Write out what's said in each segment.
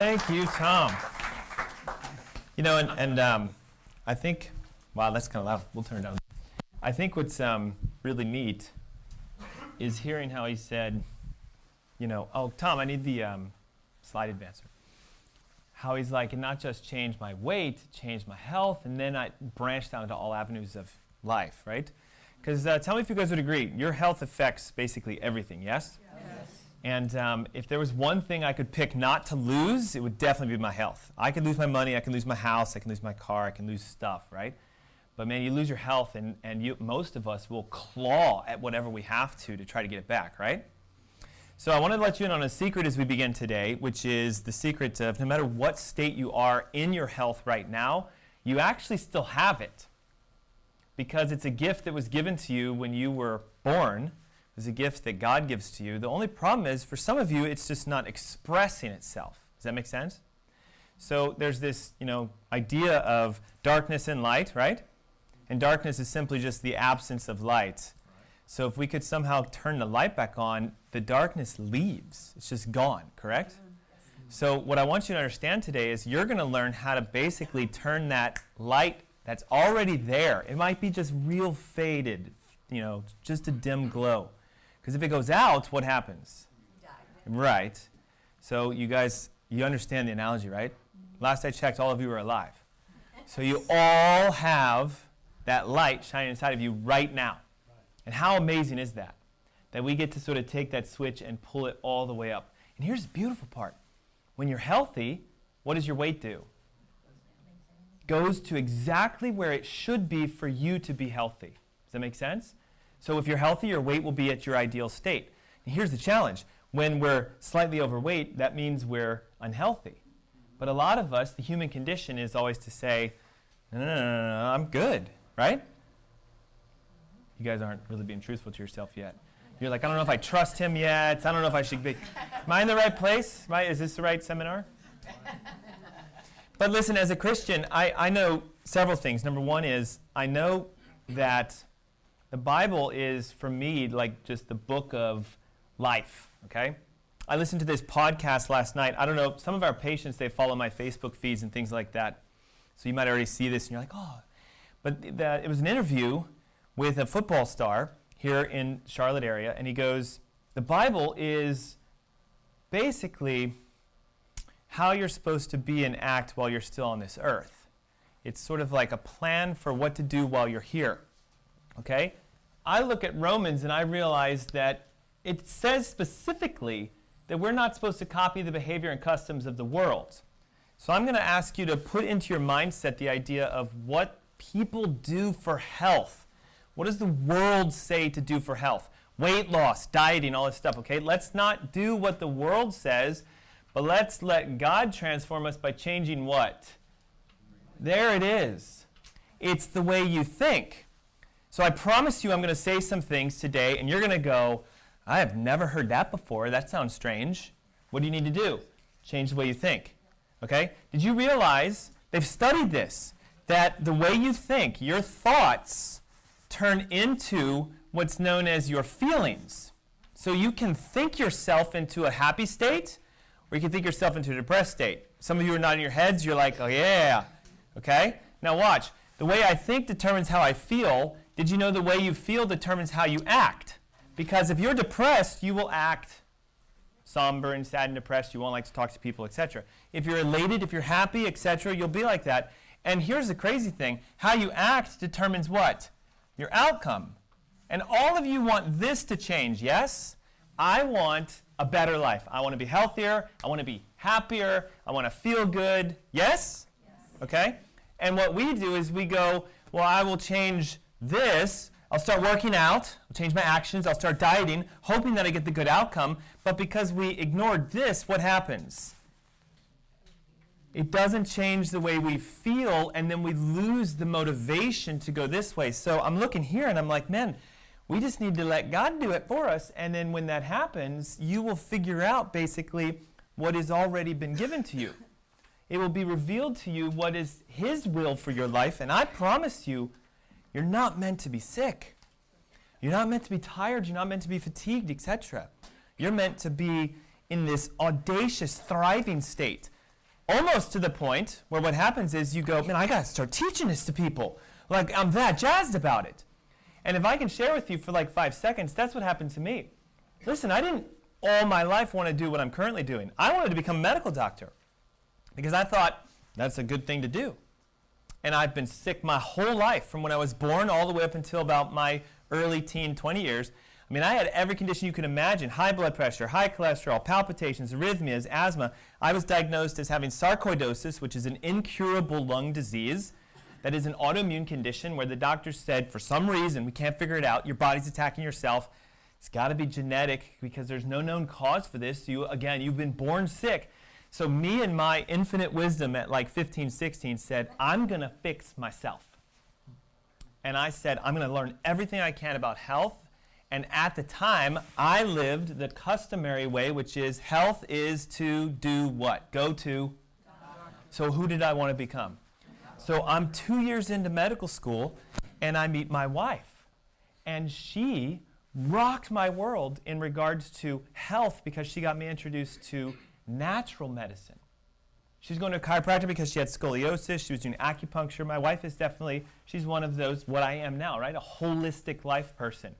Thank you, Tom. You know, I think, wow, that's kind of loud. We'll turn it down. I think what's really neat is hearing how he said, you know, oh, Tom, I need the slide advancer. How he's like, it not just changed my weight, it changed my health, and then I branched out into all avenues of life, right? Because tell me if you guys would agree, your health affects basically everything, yes? And if there was one thing I could pick not to lose, it would definitely be my health. I could lose my money, I can lose my house, I can lose my car, I can lose stuff, right? But man, you lose your health, and most of us will claw at whatever we have to try to get it back, right? So I wanted to let you in on a secret as we begin today, which is the secret of no matter what state you are in your health right now, you actually still have it. Because it's a gift that was given to you when you were born. It's a gift that God gives to you. The only problem is, for some of you, it's just not expressing itself. Does that make sense? So there's this, idea of darkness and light, right? And darkness is simply just the absence of light. So if we could somehow turn the light back on, the darkness leaves. It's just gone, correct? So what I want you to understand today is you're going to learn how to basically turn that light that's already there. It might be just real faded, just a dim glow. Because if it goes out, what happens? Right. So you guys, you understand the analogy, right? Last I checked, all of you are alive. So you all have that light shining inside of you right now. And how amazing is that? That we get to sort of take that switch and pull it all the way up. And here's the beautiful part. When you're healthy, what does your weight do? Goes to exactly where it should be for you to be healthy. Does that make sense? So if you're healthy, your weight will be at your ideal state. And here's the challenge. When we're slightly overweight, that means we're unhealthy. But a lot of us, the human condition is always to say, no, I'm good, right? You guys aren't really being truthful to yourself yet. You're like, I don't know if I trust him yet. I don't know if I should be. Am I in the right place? Is this the right seminar? But listen, as a Christian, I know several things. Number one is I know that the Bible is, for me, like just the book of life, okay? I listened to this podcast last night. I don't know, some of our patients, they follow my Facebook feeds and things like that. So you might already see this, and you're like, oh. But it was an interview with a football star here in Charlotte area, and he goes, the Bible is basically how you're supposed to be and act while you're still on this earth. It's sort of like a plan for what to do while you're here, okay? I look at Romans and I realize that it says specifically that we're not supposed to copy the behavior and customs of the world. So I'm going to ask you to put into your mindset the idea of what people do for health. What does the world say to do for health? Weight loss, dieting, all this stuff, okay? Let's not do what the world says, but let's let God transform us by changing what? There it is. It's the way you think. So I promise you I'm going to say some things today, and you're going to go, I have never heard that before. That sounds strange. What do you need to do? Change the way you think. Okay? Did you realize, they've studied this, that the way you think, your thoughts, turn into what's known as your feelings. So you can think yourself into a happy state, or you can think yourself into a depressed state. Some of you are nodding your heads. You're like, oh, yeah. Okay? Now watch. The way I think determines how I feel. Did you know the way you feel determines how you act? Because if you're depressed, you will act somber and sad and depressed. You won't like to talk to people, etc. If you're elated, if you're happy, etc., you'll be like that. And here's the crazy thing. How you act determines what? Your outcome. And all of you want this to change, yes? I want a better life. I want to be healthier. I want to be happier. I want to feel good. Yes? Okay? And what we do is we go, well, I will change this. I'll start working out. I'll change my actions. I'll start dieting, hoping that I get the good outcome. But because we ignored this, what happens? It doesn't change the way we feel, and then we lose the motivation to go this way. So I'm looking here, and I'm like, man, we just need to let God do it for us. And then when that happens, you will figure out basically what has already been given to you. It will be revealed to you what is His will for your life. And I promise you, you're not meant to be sick. You're not meant to be tired. You're not meant to be fatigued, etc. You're meant to be in this audacious, thriving state. almost to the point where what happens is you go, man, I got to start teaching this to people. Like, I'm that jazzed about it. And if I can share with you for like 5 seconds, that's what happened to me. Listen, I didn't all my life want to do what I'm currently doing. I wanted to become a medical doctor because I thought that's a good thing to do. And I've been sick my whole life from when I was born all the way up until about my early teen, 20 years. I mean, I had every condition you could imagine: high blood pressure, high cholesterol, palpitations, arrhythmias, asthma. I was diagnosed as having sarcoidosis, which is an incurable lung disease. That is an autoimmune condition where the doctors said, for some reason, we can't figure it out, your body's attacking yourself. It's got to be genetic because there's no known cause for this. You've been born sick. So me and my infinite wisdom at like 15, 16 said, I'm going to fix myself. And I said, I'm going to learn everything I can about health. And at the time, I lived the customary way, which is health is to do what? Go to. So who did I want to become? So I'm 2 years into medical school, and I meet my wife. And she rocked my world in regards to health because she got me introduced to natural medicine. She's going to a chiropractor because she had scoliosis. She was doing acupuncture. My wife is definitely, she's one of those, what I am now, right? A holistic life person.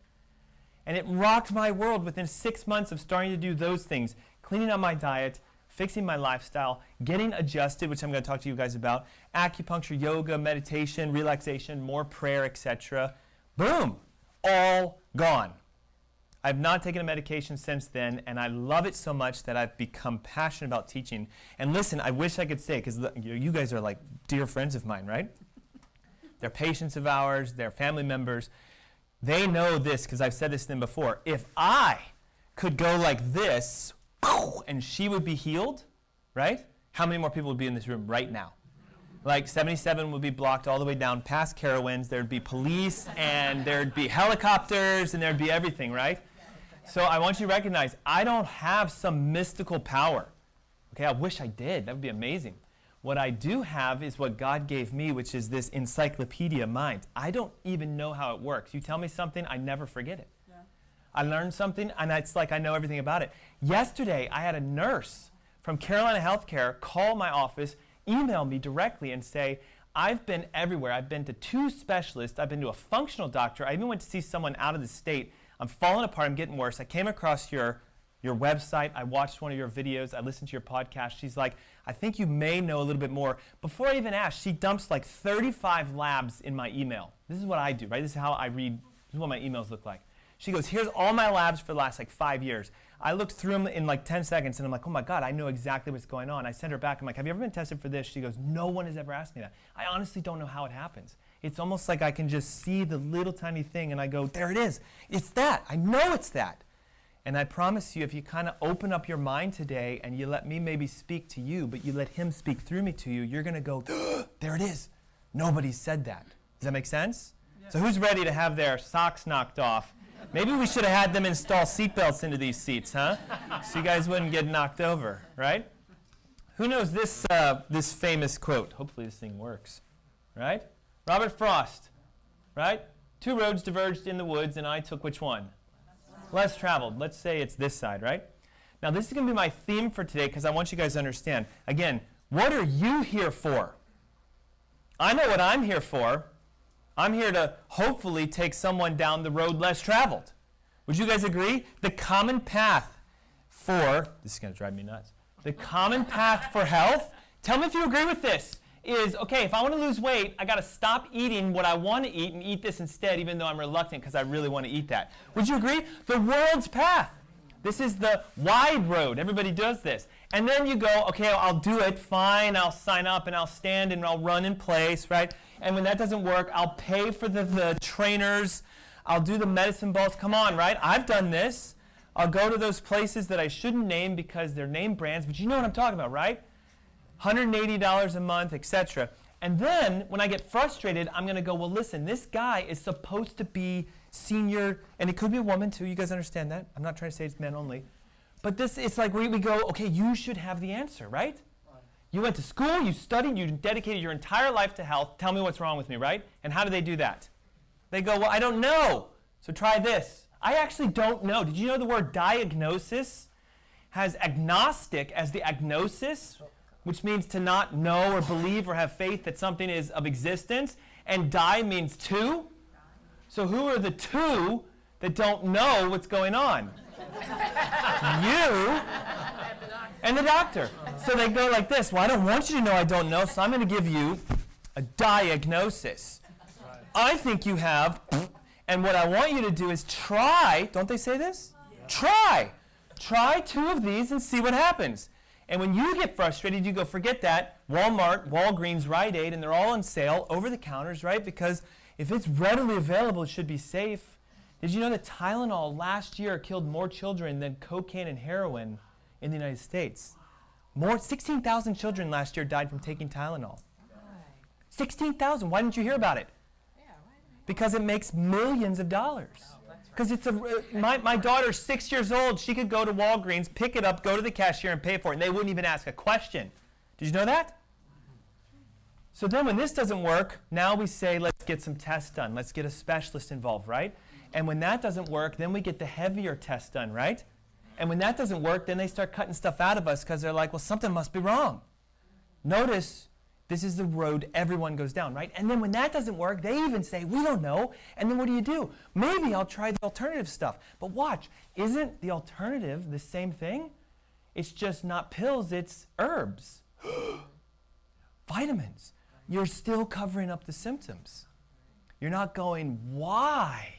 And it rocked my world within 6 months of starting to do those things, cleaning up my diet, fixing my lifestyle, getting adjusted, which I'm going to talk to you guys about, acupuncture, yoga, meditation, relaxation, more prayer, etc. Boom, all gone. I've not taken a medication since then, and I love it so much that I've become passionate about teaching. And listen, I wish I could say, because you guys are like dear friends of mine, right? They're patients of ours, they're family members. They know this, because I've said this to them before. If I could go like this, and she would be healed, right? How many more people would be in this room right now? Like 77 would be blocked all the way down past Carowinds. There'd be police, and there'd be helicopters, and there'd be everything, right? So I want you to recognize, I don't have some mystical power. Okay, I wish I did. That would be amazing. What I do have is what God gave me, which is this encyclopedia mind. I don't even know how it works. You tell me something, I never forget it. Yeah. I learned something, and it's like I know everything about it. Yesterday, I had a nurse from Carolina Healthcare call my office, email me directly and say, I've been everywhere. I've been to 2 specialists. I've been to a functional doctor. I even went to see someone out of the state. I'm falling apart. I'm getting worse. I came across your website. I watched one of your videos. I listened to your podcast. She's like, I think you may know a little bit more. Before I even asked, she dumps like 35 labs in my email. This is what I do, right? This is how I read. This is what my emails look like. She goes, here's all my labs for the last like 5 years. I looked through them in like 10 seconds, and I'm like, oh my God, I know exactly what's going on. I send her back. I'm like, have you ever been tested for this? She goes, no one has ever asked me that. I honestly don't know how it happens. It's almost like I can just see the little tiny thing, and I go, there it is. It's that. I know it's that. And I promise you, if you kind of open up your mind today and you let me maybe speak to you, but you let him speak through me to you, you're going to go, there it is. Nobody said that. Does that make sense? Yeah. So who's ready to have their socks knocked off? Maybe we should have had them install seatbelts into these seats, huh? So you guys wouldn't get knocked over, right? Who knows this famous quote? Hopefully this thing works, right? Robert Frost, right? 2 roads diverged in the woods, and I took which one? Less traveled. Let's say it's this side, right? Now this is going to be my theme for today because I want you guys to understand. Again, what are you here for? I know what I'm here for. I'm here to hopefully take someone down the road less traveled. Would you guys agree? The common path for, this is going to drive me nuts, the common path for health, tell me if you agree with this, is, okay, if I want to lose weight, I got to stop eating what I want to eat and eat this instead, even though I'm reluctant because I really want to eat that. Would you agree? The world's path. This is the wide road. Everybody does this. And then you go, okay, I'll do it. Fine, I'll sign up and I'll stand and I'll run in place, right? And when that doesn't work, I'll pay for the trainers. I'll do the medicine balls. Come on, right? I've done this. I'll go to those places that I shouldn't name because they're name brands, but you know what I'm talking about, right? $180 a month, etc. And then, when I get frustrated, I'm going to go, well, listen, this guy is supposed to be senior, and it could be a woman too. You guys understand that? I'm not trying to say it's men only. But it's like we go, okay, you should have the answer, right? You went to school, you studied, you dedicated your entire life to health. Tell me what's wrong with me, right? And how do they do that? They go, well, I don't know, so try this. I actually don't know. Did you know the word diagnosis has agnostic as the agnosis? which means to not know or believe or have faith that something is of existence. And die means two. So who are the two that don't know what's going on? You and the doctor. So they go like this. Well, I don't want you to know I don't know, so I'm going to give you a diagnosis. I think you have, and what I want you to do is try, don't they say this? Yeah. Try 2 of these and see what happens. And when you get frustrated, you go, forget that. Walmart, Walgreens, Rite Aid, and they're all on sale over the counters, right? Because if it's readily available, it should be safe. Did you know that Tylenol last year killed more children than cocaine and heroin in the United States? 16,000 children last year died from taking Tylenol. 16,000. Why didn't you hear about it? Because it makes millions of dollars. Because it's my daughter's 6 years old. She could go to Walgreens, pick it up, go to the cashier, and pay for it, and they wouldn't even ask a question. Did you know that? So then when this doesn't work, now we say, let's get some tests done. Let's get a specialist involved, right? And when that doesn't work, then we get the heavier tests done, right? And when that doesn't work, then they start cutting stuff out of us because they're like, well, something must be wrong. Notice, this is the road everyone goes down, right? And then when that doesn't work, they even say, we don't know. And then what do? Maybe I'll try the alternative stuff. But watch, isn't the alternative the same thing? It's just not pills, it's herbs. Vitamins. You're still covering up the symptoms. You're not going, why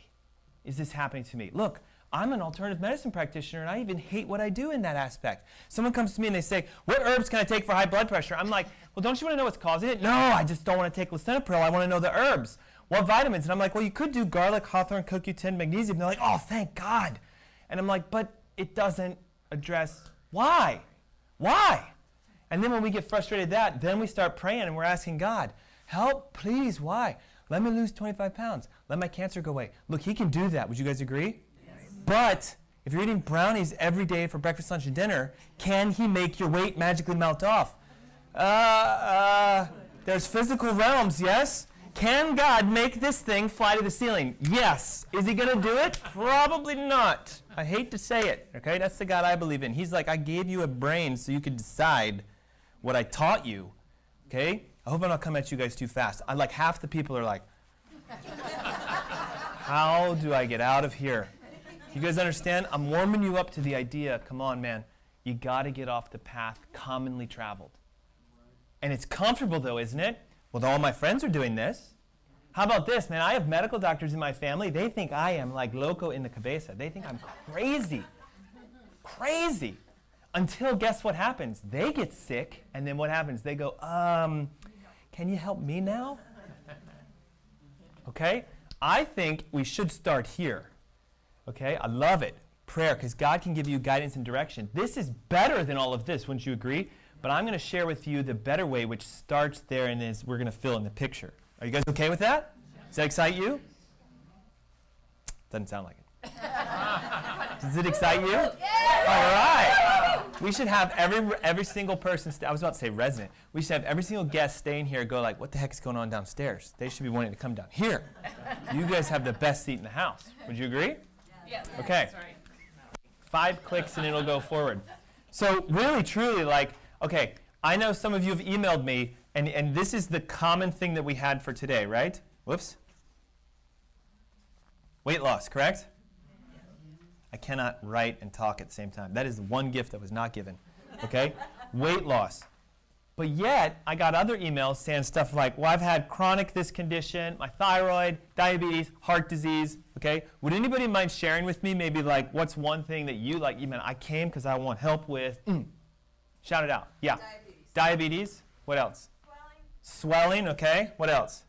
is this happening to me? Look, I'm an alternative medicine practitioner, and I even hate what I do in that aspect. Someone comes to me and they say, what herbs can I take for high blood pressure? I'm like, well, don't you want to know what's causing it? No, I just don't want to take lisinopril. I want to know the herbs. What vitamins? And I'm like, well, you could do garlic, hawthorn, CoQ10, magnesium. And they're like, oh, thank God. And I'm like, but it doesn't address why. Why? And then when we get frustrated at that, then we start praying and we're asking God, help, please, why? Let me lose 25 pounds. Let my cancer go away. Look, he can do that. Would you guys agree? But if you're eating brownies every day for breakfast, lunch, and dinner, can he make your weight magically melt off? There's physical realms, yes? Can God make this thing fly to the ceiling? Yes. Is he going to do it? Probably not. I hate to say it, okay? That's the God I believe in. He's like, I gave you a brain so you could decide what I taught you, okay? I hope I'm not coming at you guys too fast. Like half the people are like, how do I get out of here? You guys understand? I'm warming you up to the idea, come on, man. You got to get off the path commonly traveled. And it's comfortable, though, isn't it? Well, all my friends are doing this. How about this, man? I have medical doctors in my family. They think I am like loco in the cabeza. They think I'm crazy. Crazy. Until guess what happens? They get sick, and then what happens? They go, can you help me now? Okay? I think we should start here. Okay, I love it. Prayer, because God can give you guidance and direction. This is better than all of this, wouldn't you agree? But I'm going to share with you the better way, which starts there and is we're going to fill in the picture. Are you guys okay with that? Does that excite you? Doesn't sound like it. Does it excite you? Yeah. All right. We should have every single person, I was about to say resident. We should have every single guest staying here go like, what the heck is going on downstairs? They should be wanting to come down here. You guys have the best seat in the house. Would you agree? Yes. Okay. 5 clicks and it'll go forward. So really, truly, like, okay, I know some of you have emailed me, and this is the common thing that we had for today, right? Whoops. Weight loss, correct? I cannot write and talk at the same time. That is the one gift that was not given, okay? Weight loss. But yet, I got other emails saying stuff like, well, I've had chronic this condition, my thyroid, diabetes, heart disease, okay? Would anybody mind sharing with me maybe like, what's one thing that you like, even I came because I want help with, shout it out. Yeah. Diabetes. What else? Swelling, okay. What else?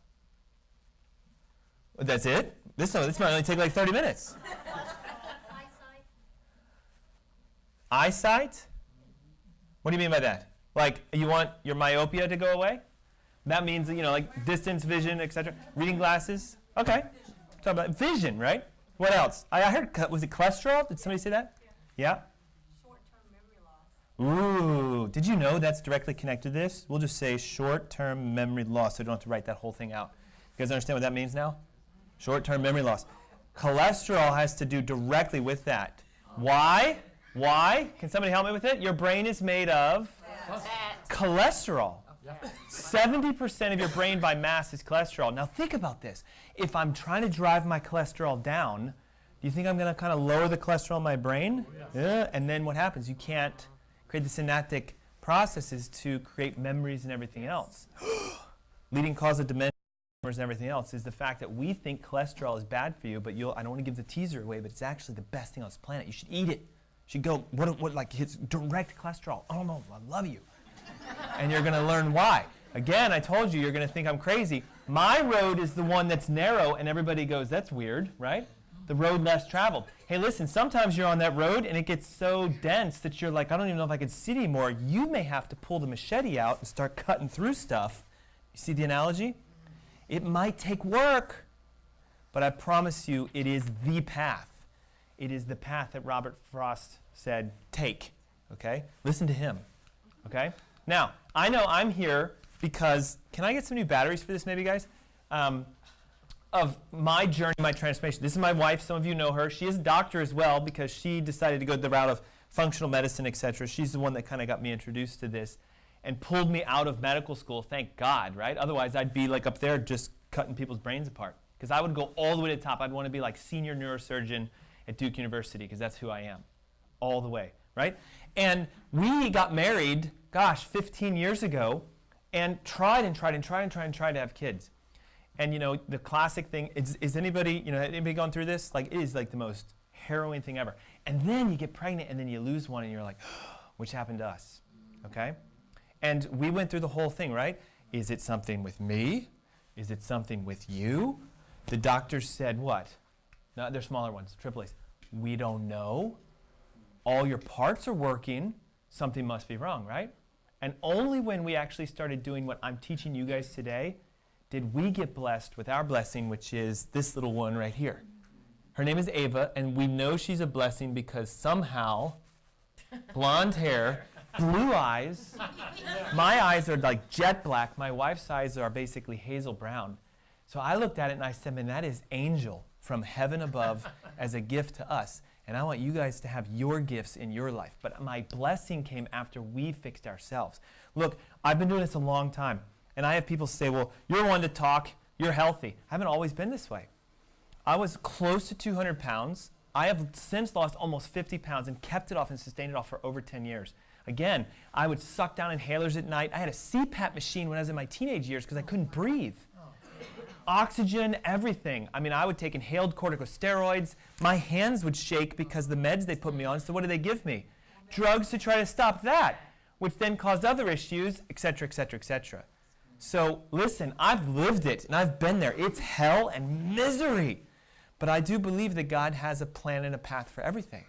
That's it? This might only take like 30 minutes. Eyesight? What do you mean by that? Like, you want your myopia to go away? That means, like distance vision, etc. Reading glasses? Okay. Talk about vision, right? What else? I heard, was it cholesterol? Did somebody say that? Yeah? Short-term memory loss. Ooh. Did you know that's directly connected to this? We'll just say short-term memory loss so you don't have to write that whole thing out. You guys understand what that means now? Short-term memory loss. Cholesterol has to do directly with that. Why? Why? Can somebody help me with it? Your brain is made of Cholesterol. 70% of your brain by mass is cholesterol. Now think about this. If I'm trying to drive my cholesterol down, do you think I'm going to kind of lower the cholesterol in my brain? Yeah. And then what happens? You can't create the synaptic processes to create memories and everything else. Leading cause of dementia and everything else is the fact that we think cholesterol is bad for you, but I don't want to give the teaser away, but it's actually the best thing on this planet. You should eat it. You should go, like it's direct cholesterol. Oh no, I love you. And you're going to learn why. Again, I told you, you're going to think I'm crazy. My road is the one that's narrow, and everybody goes, that's weird, right? The road less traveled. Hey, listen, sometimes you're on that road, and it gets so dense that you're like, I don't even know if I can see anymore. You may have to pull the machete out and start cutting through stuff. You see the analogy? It might take work, but I promise you, it is the path. It is the path that Robert Frost said, take, okay? Listen to him, okay? Now, I know I'm here because, can I get some new batteries for this maybe, guys? Of my journey, my transformation. This is my wife. Some of you know her. She is a doctor as well because she decided to go the route of functional medicine, etc. She's the one that kind of got me introduced to this and pulled me out of medical school, thank God, right? Otherwise, I'd be like up there just cutting people's brains apart because I would go all the way to the top. I'd want to be like senior neurosurgeon at Duke University because that's who I am, all the way, right? And we got married, gosh, 15 years ago and tried to have kids. And you know, the classic thing, is anybody gone through this? Like, it is like the most harrowing thing ever. And then you get pregnant and then you lose one and you're like, which happened to us, okay? And we went through the whole thing, right? Is it something with me? Is it something with you? The doctors said what? No, they're smaller ones, AAAs. We don't know. All your parts are working. Something must be wrong, right? And only when we actually started doing what I'm teaching you guys today did we get blessed with our blessing, which is this little one right here. Her name is Ava, and we know she's a blessing because somehow, blonde hair, blue eyes, my eyes are like jet black, my wife's eyes are basically hazel brown. So I looked at it and I said, man, that is angel from heaven above as a gift to us. And I want you guys to have your gifts in your life. But my blessing came after we fixed ourselves. Look, I've been doing this a long time. And I have people say, well, you're one to talk, you're healthy. I haven't always been this way. I was close to 200 pounds. I have since lost almost 50 pounds and kept it off and sustained it off for over 10 years. Again, I would suck down inhalers at night. I had a CPAP machine when I was in my teenage years because I couldn't breathe. Oxygen, everything. I mean, I would take inhaled corticosteroids. My hands would shake because the meds they put me on. So what did they give me? Drugs to try to stop that, which then caused other issues, et cetera, et cetera, et cetera. So listen, I've lived it, and I've been there. It's hell and misery. But I do believe that God has a plan and a path for everything.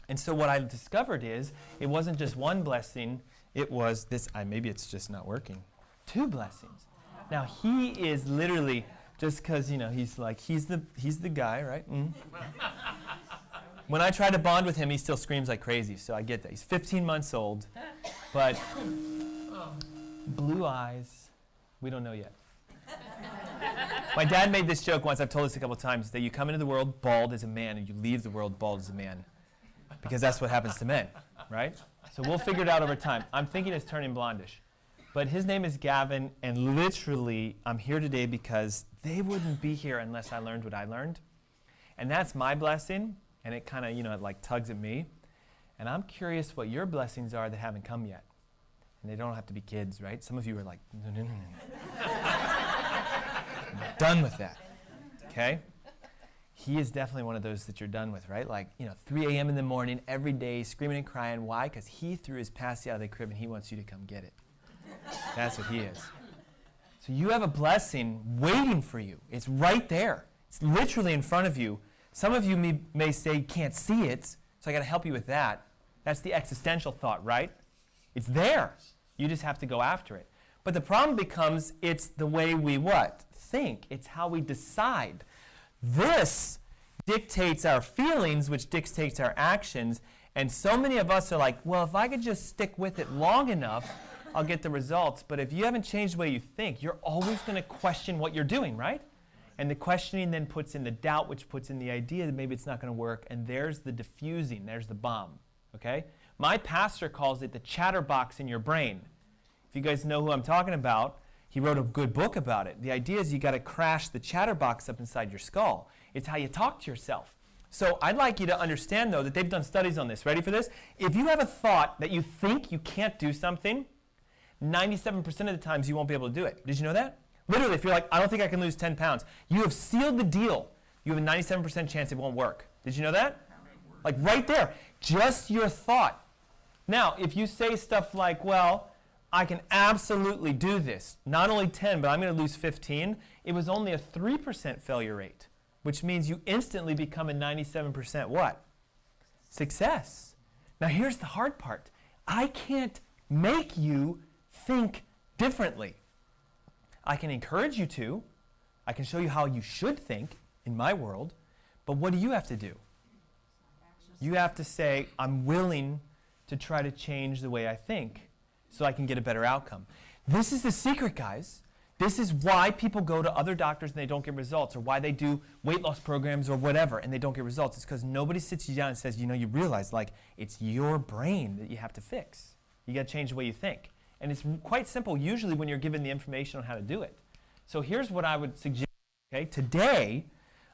And so what I discovered is, it wasn't just one blessing, it was this, maybe it's just not working, 2 blessings. Now he is literally, just because, you know, he's the guy, right? When I try to bond with him, he still screams like crazy, so I get that. He's 15 months old, but blue eyes, we don't know yet. My dad made this joke once, I've told this a couple times, that you come into the world bald as a man and you leave the world bald as a man. Because that's what happens to men, right? So we'll figure it out over time. I'm thinking it's turning blondish. But his name is Gavin, and literally, I'm here today because they wouldn't be here unless I learned what I learned. And that's my blessing, and it kind of, it like tugs at me. And I'm curious what your blessings are that haven't come yet. And they don't have to be kids, right? Some of you are like, no. I'm done with that, okay? He is definitely one of those that you're done with, right? Like, 3 a.m. in the morning, every day, screaming and crying. Why? Because he threw his passy out of the crib and he wants you to come get it. That's what he is. So you have a blessing waiting for you. It's right there. It's literally in front of you. Some of you may say you can't see it, so I got to help you with that. That's the existential thought, right? It's there. You just have to go after it. But the problem becomes it's the way we what? Think. It's how we decide. This dictates our feelings, which dictates our actions. And so many of us are like, well, if I could just stick with it long enough, I'll get the results. But if you haven't changed the way you think, you're always going to question what you're doing, right? And the questioning then puts in the doubt, which puts in the idea that maybe it's not going to work. And there's the diffusing. There's the bomb, okay? My pastor calls it the Chatterbox in your brain. If you guys know who I'm talking about, he wrote a good book about it. The idea is you got to crash the chatterbox up inside your skull. It's how you talk to yourself. So I'd like you to understand, though, that they've done studies on this. Ready for this? If you have a thought that you think you can't do something, 97% of the times you won't be able to do it. Did you know that? Literally, if you're like, I don't think I can lose 10 pounds, you have sealed the deal. You have a 97% chance it won't work. Did you know that? Like right there, just your thought. Now, if you say stuff like, well, I can absolutely do this, not only 10, but I'm going to lose 15, it was only a 3% failure rate, which means you instantly become a 97% what? Success. Now, here's the hard part. I can't make you think differently. I can encourage you to. I can show you how you should think in my world, but what do you have to do? You have to say, I'm willing to try to change the way I think so I can get a better outcome. This is the secret, guys. This is why people go to other doctors and they don't get results, or why they do weight loss programs or whatever and they don't get results. It's because nobody sits you down and says, you know, you realize, like, it's your brain that you have to fix. You got to change the way you think. And it's quite simple usually when you're given the information on how to do it. So here's what I would suggest. Okay? Today,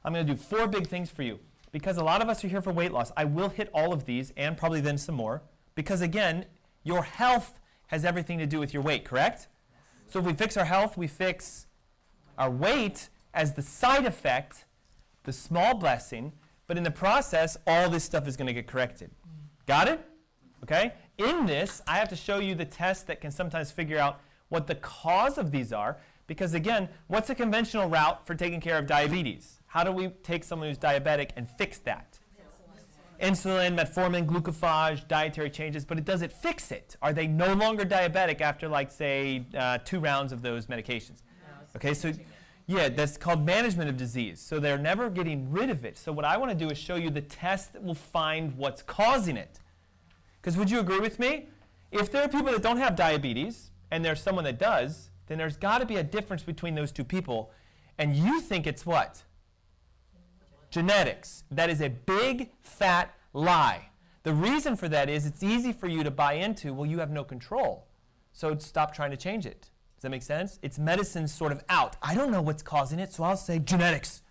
I'm going to do 4 big things for you. Because a lot of us are here for weight loss. I will hit all of these and probably then some more. Because again, your health has everything to do with your weight, correct? So if we fix our health, we fix our weight as the side effect, the small blessing, but in the process, all this stuff is going to get corrected. Got it? Okay? In this, I have to show you the test that can sometimes figure out what the cause of these are, because again, what's a conventional route for taking care of diabetes? How do we take someone who's diabetic and fix that? Insulin, metformin, glucophage, dietary changes, but does it fix it? Are they no longer diabetic after, like, say, 2 rounds of those medications? No, okay, so yeah, that's called management of disease. So they're never getting rid of it. So what I want to do is show you the test that will find what's causing it. Because would you agree with me? If there are people that don't have diabetes and there's someone that does, then there's got to be a difference between those 2 people. And you think it's what? Genetics. That is a big, fat lie. The reason for that is it's easy for you to buy into, well, you have no control. So stop trying to change it. Does that make sense? It's medicine's sort of out. I don't know what's causing it, so I'll say genetics.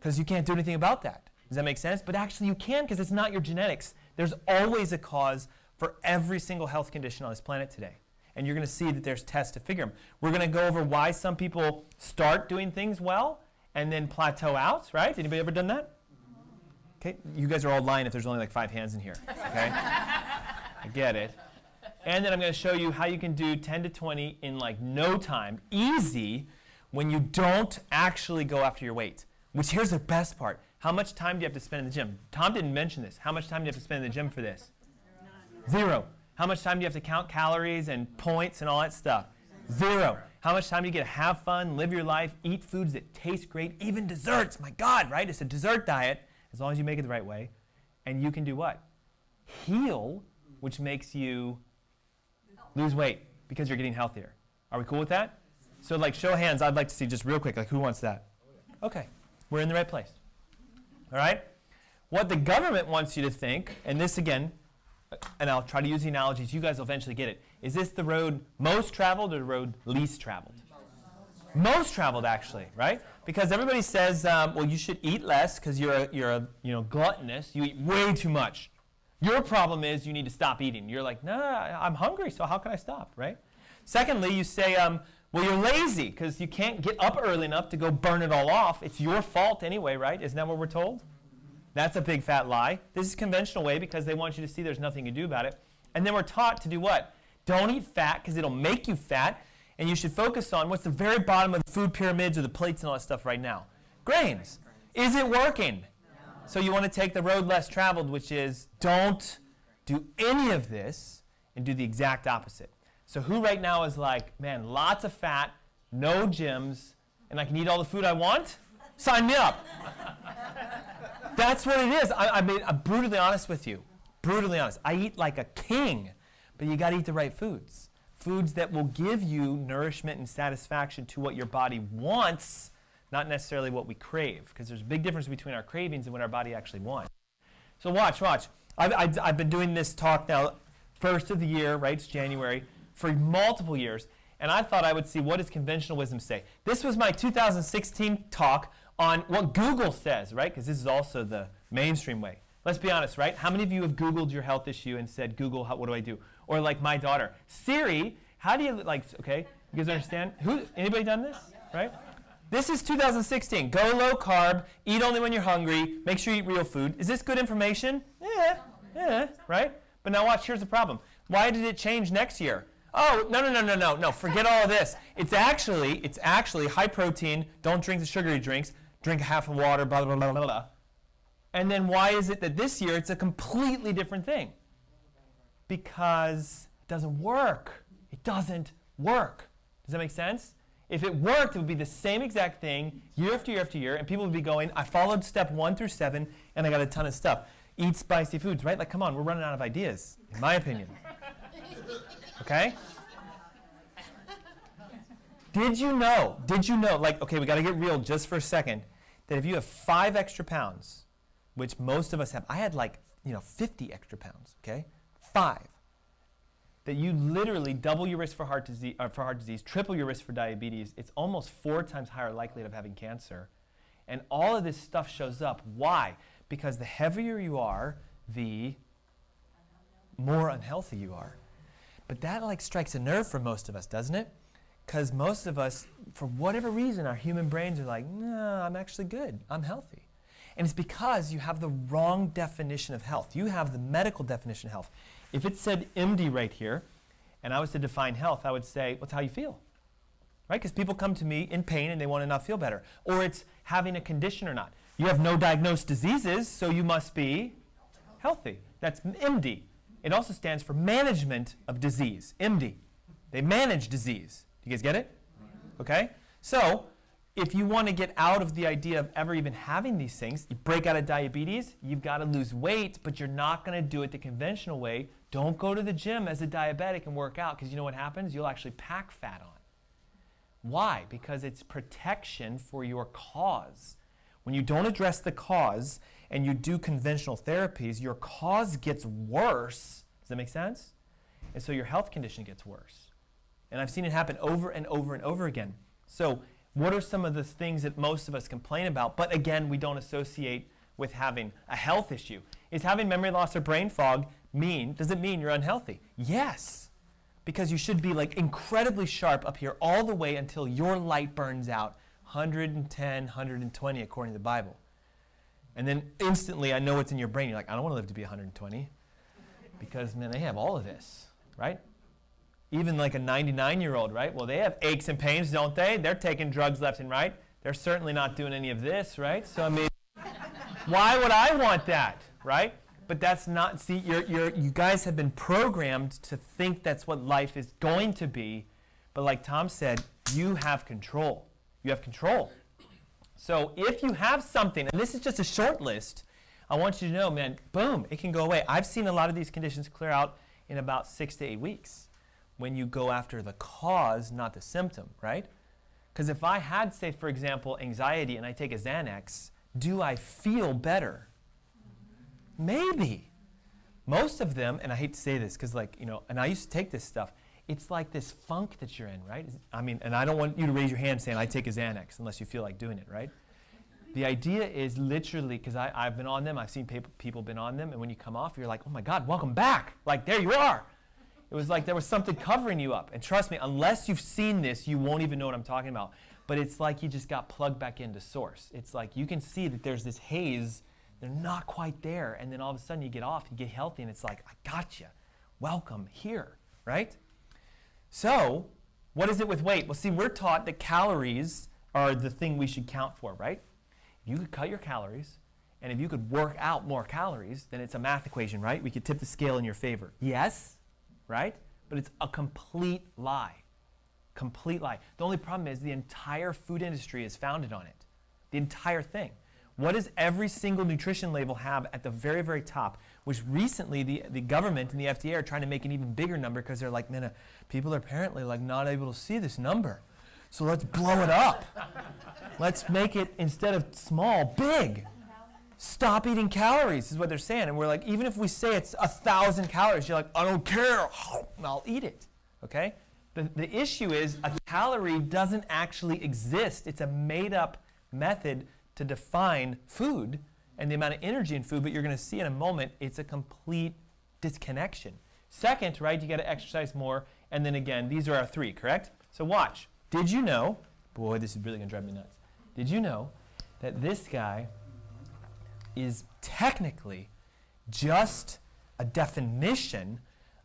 Because you can't do anything about that. Does that make sense? But actually you can, because it's not your genetics. There's always a cause for every single health condition on this planet today. And you're going to see that there's tests to figure them. We're going to go over why some people start doing things well and then plateau out, right? Anybody ever done that? Okay, you guys are all lying if there's only like 5 hands in here, okay? I get it. And then I'm going to show you how you can do 10 to 20 in like no time, easy, when you don't actually go after your weight. Which here's the best part. How much time do you have to spend in the gym? Tom didn't mention this. How much time do you have to spend in the gym for this? 0. How much time do you have to count calories and points and all that stuff? 0. How much time do you get to have fun, live your life, eat foods that taste great, even desserts? My God, right? It's a dessert diet, as long as you make it the right way. And you can do what? Heal, which makes you lose weight because you're getting healthier. Are we cool with that? So like show of hands, I'd like to see just real quick, like who wants that? Okay, we're in the right place. All right? What the government wants you to think, and this again, and I'll try to use the analogies, you guys will eventually get it. Is this the road most traveled or the road least traveled? Most traveled, actually, right? Because everybody says, well, you should eat less because you're gluttonous. You eat way too much. Your problem is you need to stop eating. You're like, no, I'm hungry, so how can I stop, right? Secondly, you say, well, you're lazy because you can't get up early enough to go burn it all off. It's your fault anyway, right? Isn't that what we're told? That's a big fat lie. This is conventional way because they want you to see there's nothing you can do about it. And then we're taught to do what? Don't eat fat because it'll make you fat. And you should focus on what's the very bottom of the food pyramids or the plates and all that stuff right now. Grains. Is it working? So you want to take the road less traveled, which is don't do any of this and do the exact opposite. So who right now is like, man, lots of fat, no gyms, and I can eat all the food I want? Sign me up. That's what it is. I'm brutally honest with you. Brutally honest. I eat like a king, but you got to eat the right foods. Foods that will give you nourishment and satisfaction to what your body wants, not necessarily what we crave, because there's a big difference between our cravings and what our body actually wants. So watch. I've been doing this talk now, first of the year, right? It's January, for multiple years. And I thought I would see what does conventional wisdom say. This was my 2016 talk on what Google says, right? Because this is also the mainstream way. Let's be honest, right? How many of you have Googled your health issue and said, Google, what do I do? Or like my daughter, Siri, how do you, like, okay, you guys understand? Anybody done this, right? This is 2016. Go low carb, eat only when you're hungry, make sure you eat real food. Is this good information? Yeah, right? But now watch, here's the problem. Why did it change next year? Oh, no, forget all of this. It's actually high protein, don't drink the sugary drinks, drink half of water, blah, blah, blah, blah, blah. And then why is it that this year it's a completely different thing? Because it doesn't work. It doesn't work. Does that make sense? If it worked, it would be the same exact thing year after year after year, and people would be going, I followed step 1 through 7, and I got a ton of stuff. Eat spicy foods, right? Like, come on, we're running out of ideas, in my opinion. Okay? Did you know, like, okay, we got to get real just for a second, that if you have 5 extra pounds, which most of us have, I had like, 50 extra pounds, okay? 5. That you literally double your risk for heart disease, triple your risk for diabetes. It's almost 4 times higher likelihood of having cancer. And all of this stuff shows up. Why? Because the heavier you are, the more unhealthy you are. But that like strikes a nerve for most of us, doesn't it? Because most of us, for whatever reason, our human brains are like, no, I'm actually good. I'm healthy. And it's because you have the wrong definition of health. You have the medical definition of health. If it said MD right here, and I was to define health, I would say, what's how you feel? Right? Because people come to me in pain and they want to not feel better. Or it's having a condition or not. You have no diagnosed diseases, so you must be healthy. That's MD. It also stands for management of disease, MD. They manage disease. Do you guys get it? Okay? So, if you want to get out of the idea of ever even having these things, you break out of diabetes, you've got to lose weight, but you're not going to do it the conventional way. Don't go to the gym as a diabetic and work out, because you know what happens? You'll actually pack fat on. Why? Because it's protection for your cause. When you don't address the cause and you do conventional therapies, your cause gets worse. Does that make sense? And so your health condition gets worse. And I've seen it happen over and over and over again. So what are some of the things that most of us complain about, but again, we don't associate with having a health issue? Is having memory loss or brain fog does it mean you're unhealthy? Yes, because you should be like incredibly sharp up here all the way until your light burns out, 110, 120 according to the Bible. And then instantly I know what's in your brain. You're like, I don't want to live to be 120 because, man, they have all of this, right? Even like a 99-year-old, right? Well, they have aches and pains, don't they? They're taking drugs left and right. They're certainly not doing any of this, right? So, I mean, why would I want that, right? But that's not, see, you guys have been programmed to think that's what life is going to be. But like Tom said, you have control. You have control. So if you have something, and this is just a short list, I want you to know, man, boom, it can go away. I've seen a lot of these conditions clear out in about 6 to 8 weeks when you go after the cause, not the symptom, right? Because if I had, say, for example, anxiety and I take a Xanax, do I feel better? Maybe. Most of them, and I hate to say this because, like, and I used to take this stuff, it's like this funk that you're in, right? I mean, and I don't want you to raise your hand saying I take a Xanax unless you feel like doing it, right? The idea is literally, because I've been on them, I've seen people been on them, and when you come off, you're like, oh my God, welcome back. Like, there you are. It was like there was something covering you up. And trust me, unless you've seen this, you won't even know what I'm talking about. But it's like you just got plugged back into source. It's like you can see that there's this haze. They're not quite there. And then all of a sudden you get off, you get healthy, and it's like, I got you. Welcome here, right? So what is it with weight? Well, see, we're taught that calories are the thing we should count for, right? If you could cut your calories, and if you could work out more calories, then it's a math equation, right? We could tip the scale in your favor. Yes, right? But it's a complete lie. Complete lie. The only problem is the entire food industry is founded on it. The entire thing. What does every single nutrition label have at the very, very top? Which recently the government and the FDA are trying to make an even bigger number because they're like, man, people are apparently like not able to see this number. So let's blow it up. Let's make it, instead of small, big. stop eating calories is what they're saying. And we're like, even if we say it's 1,000 calories, you're like, I don't care, I'll eat it, okay? The issue is a calorie doesn't actually exist. It's a made-up method to define food and the amount of energy in food, but you're going to see in a moment it's a complete disconnection. Second, right, you got to exercise more, and then again, these are our 3, correct? So watch. Did you know, boy, this is really going to drive me nuts. Did you know that this guy is technically just a definition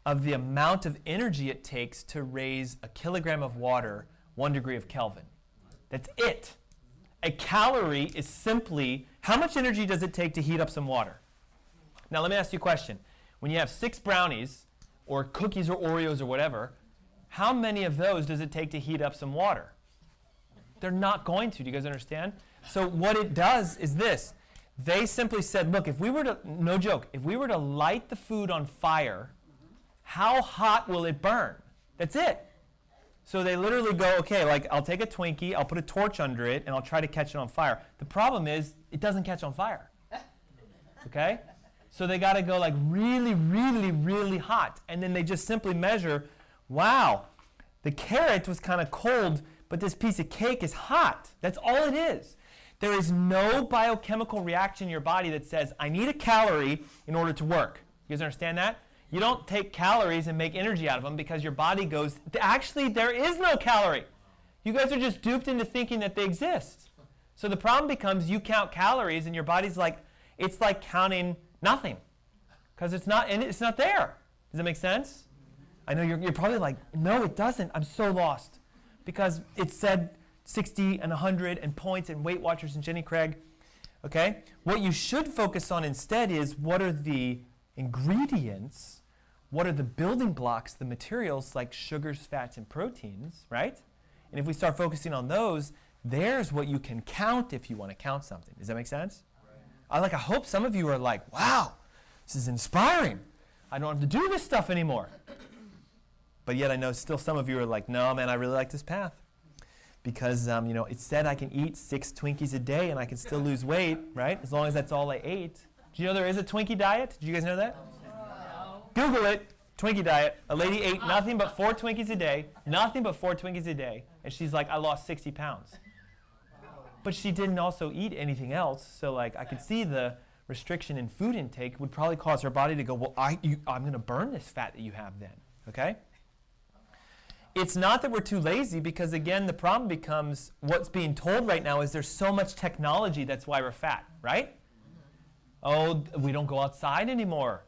of the amount of energy it takes to raise a kilogram of water 1 degree of Kelvin? That's it. A calorie is simply, how much energy does it take to heat up some water? Now let me ask you a question. When you have 6 brownies, or cookies or Oreos or whatever, how many of those does it take to heat up some water? They're not going to. Do you guys understand? So what it does is this. They simply said, look, if we were to, no joke, if we were to light the food on fire, how hot will it burn? That's it. So they literally go, okay, like I'll take a Twinkie, I'll put a torch under it, and I'll try to catch it on fire. The problem is it doesn't catch on fire. Okay? So they got to go like really, really, really hot. And then they just simply measure, wow, the carrot was kind of cold, but this piece of cake is hot. That's all it is. There is no biochemical reaction in your body that says, I need a calorie in order to work. You guys understand that? You don't take calories and make energy out of them because your body goes, actually, there is no calorie. You guys are just duped into thinking that they exist. So the problem becomes you count calories and your body's like, it's like counting nothing, because it's not there. Does that make sense? I know you're probably like, no, it doesn't. I'm so lost, because it said 60 and 100 and points and Weight Watchers and Jenny Craig. Okay, what you should focus on instead is what are the ingredients, what are the building blocks, the materials like sugars, fats, and proteins, right? And if we start focusing on those, there's what you can count if you want to count something. Does that make sense? I hope some of you are like, wow, this is inspiring. I don't have to do this stuff anymore. But yet I know still some of you are like, no, man, I really like this path. Because, it said I can eat 6 Twinkies a day and I can still lose weight, right? As long as that's all I ate. Do you know there is a Twinkie diet? Did you guys know that? No. Google it, Twinkie diet. A lady ate nothing but 4 Twinkies a day, nothing but 4 Twinkies a day. And she's like, I lost 60 pounds. But she didn't also eat anything else, so I could see the restriction in food intake would probably cause her body to go, well, I'm going to burn this fat that you have then, okay? It's not that we're too lazy, because again, the problem becomes what's being told right now is there's so much technology, that's why we're fat, right? Oh, we don't go outside anymore.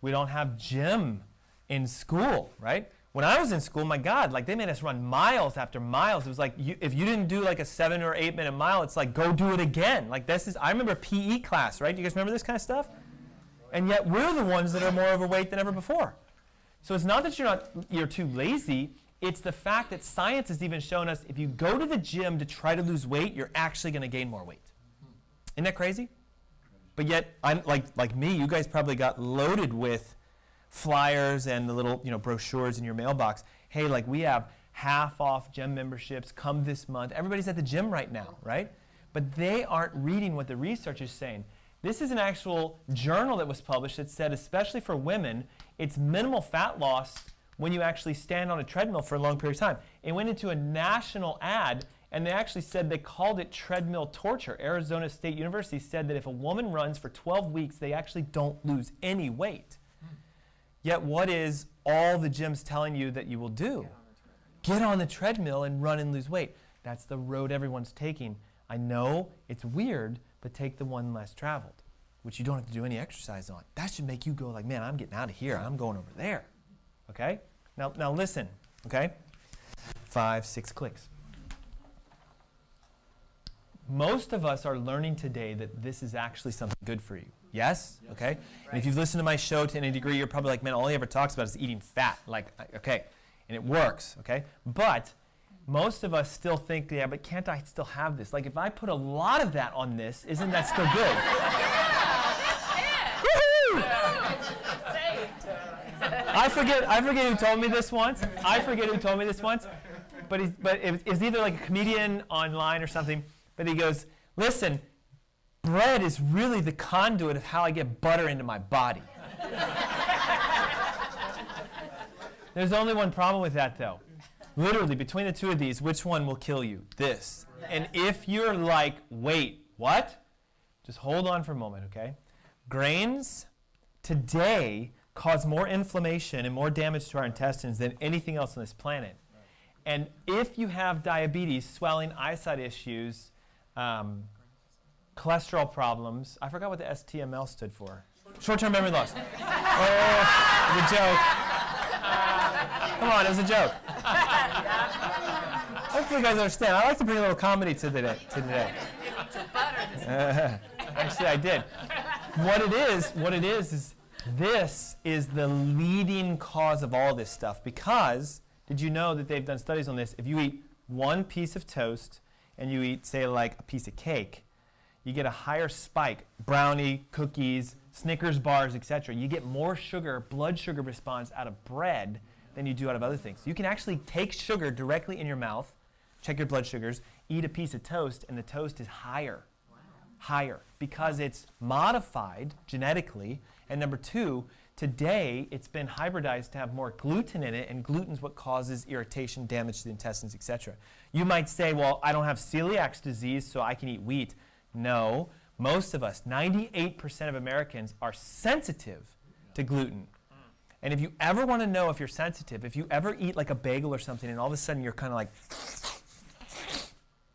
We don't have gym in school, right? When I was in school, my God, they made us run miles after miles. It was like, if you didn't do a 7 or 8 minute mile, it's like, go do it again. I remember PE class, right? Do you guys remember this kind of stuff? And yet we're the ones that are more overweight than ever before. So it's not that you're too lazy. It's the fact that science has even shown us if you go to the gym to try to lose weight, you're actually going to gain more weight. Isn't that crazy? But yet, I'm like me, you guys probably got loaded with flyers and the little brochures in your mailbox. Hey, we have half off gym memberships, come this month. Everybody's at the gym right now, right? But they aren't reading what the research is saying. This is an actual journal that was published that said, especially for women, it's minimal fat loss when you actually stand on a treadmill for a long period of time. It went into a national ad, and they actually said they called it treadmill torture. Arizona State University said that if a woman runs for 12 weeks, they actually don't lose any weight. Yet what is all the gyms telling you that you will do? Get on the treadmill and run and lose weight. That's the road everyone's taking. I know it's weird, but take the one less traveled, which you don't have to do any exercise on. That should make you go like, man, I'm getting out of here. I'm going over there. Okay? Now listen, okay? 5, 6 clicks. Most of us are learning today that this is actually something good for you. Yes? Okay? Right. And if you've listened to my show to any degree, you're probably like, man, all he ever talks about is eating fat. Okay. And it works, okay? But most of us still think, yeah, but can't I still have this? If I put a lot of that on this, isn't that still good? I forget who told me this once. But it was either a comedian online or something. But he goes, listen, bread is really the conduit of how I get butter into my body. There's only one problem with that, though. Literally, between the two of these, which one will kill you? This. And if you're like, wait, what? Just hold on for a moment, okay? Grains today cause more inflammation and more damage to our intestines than anything else on this planet. And if you have diabetes, swelling, eyesight issues, cholesterol problems, I forgot what the STML stood for. Short-term memory loss. Oh, it was a joke. Come on, it was a joke. Hopefully you guys understand. I like to bring a little comedy to today. Actually, I did. What it is this is the leading cause of all this stuff. Because, did you know that they've done studies on this? If you eat one piece of toast and you eat, say, like a piece of cake, you get a higher spike. Brownie, cookies, Snickers bars, etc. You get more sugar, blood sugar response out of bread than you do out of other things. You can actually take sugar directly in your mouth, check your blood sugars, eat a piece of toast, and the toast is higher. Wow. Higher, because it's modified genetically. And number two, today it's been hybridized to have more gluten in it, and gluten's what causes irritation, damage to the intestines, etc. You might say, well, I don't have celiac disease, so I can eat wheat. No, most of us, 98% of Americans, are sensitive to gluten. And if you ever want to know if you're sensitive, if you ever eat like a bagel or something and all of a sudden you're kind of like,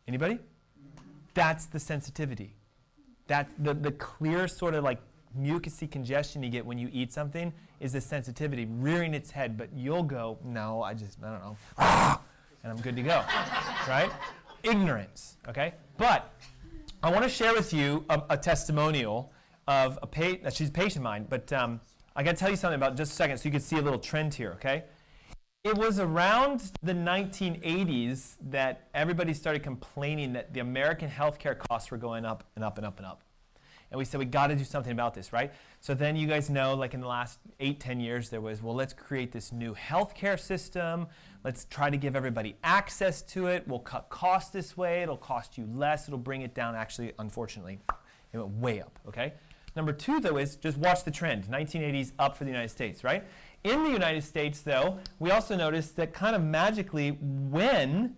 anybody? That's the sensitivity. That's the clear sort of like mucousy congestion you get when you eat something is the sensitivity rearing its head, but you'll go, no, I don't know, and I'm good to go, right? Ignorance, okay? But I want to share with you a testimonial of she's a patient of mine, but I got to tell you something about just a second so you can see a little trend here, okay? It was around the 1980s that everybody started complaining that the American healthcare costs were going up and up and up and up. And we said, we got to do something about this, right? So then you guys know, like in the last 8-10 years, there was, well, let's create this new healthcare system. Let's try to give everybody access to it. We'll cut costs this way. It'll cost you less. It'll bring it down. Actually, unfortunately, it went way up, okay? Number two, though, is just watch the trend. 1980s up for the United States, right? In the United States, though, we also noticed that kind of magically, when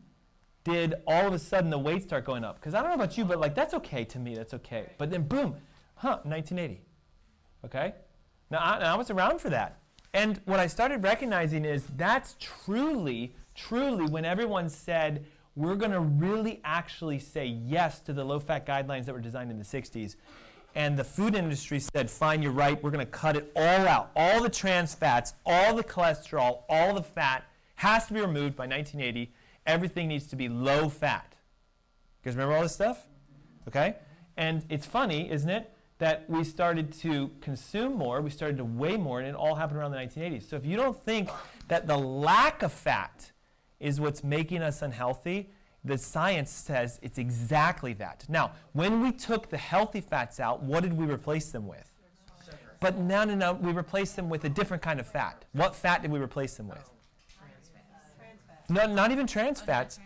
did all of a sudden the weight start going up? Because I don't know about you, but like that's okay to me, that's okay. But then boom, 1980, okay? Now I was around for that. And what I started recognizing is that's truly when everyone said, we're going to really actually say yes to the low-fat guidelines that were designed in the 60s. And the food industry said, fine, you're right, we're going to cut it all out. All the trans fats, all the cholesterol, all the fat has to be removed by 1980. Everything needs to be low fat. You guys remember all this stuff? Okay? And it's funny, isn't it, that we started to consume more, we started to weigh more, and it all happened around the 1980s. So if you don't think that the lack of fat is what's making us unhealthy, the science says it's exactly that. Now, when we took the healthy fats out, what did we replace them with? But no, we replaced them with a different kind of fat. What fat did we replace them with? No, not even trans fats.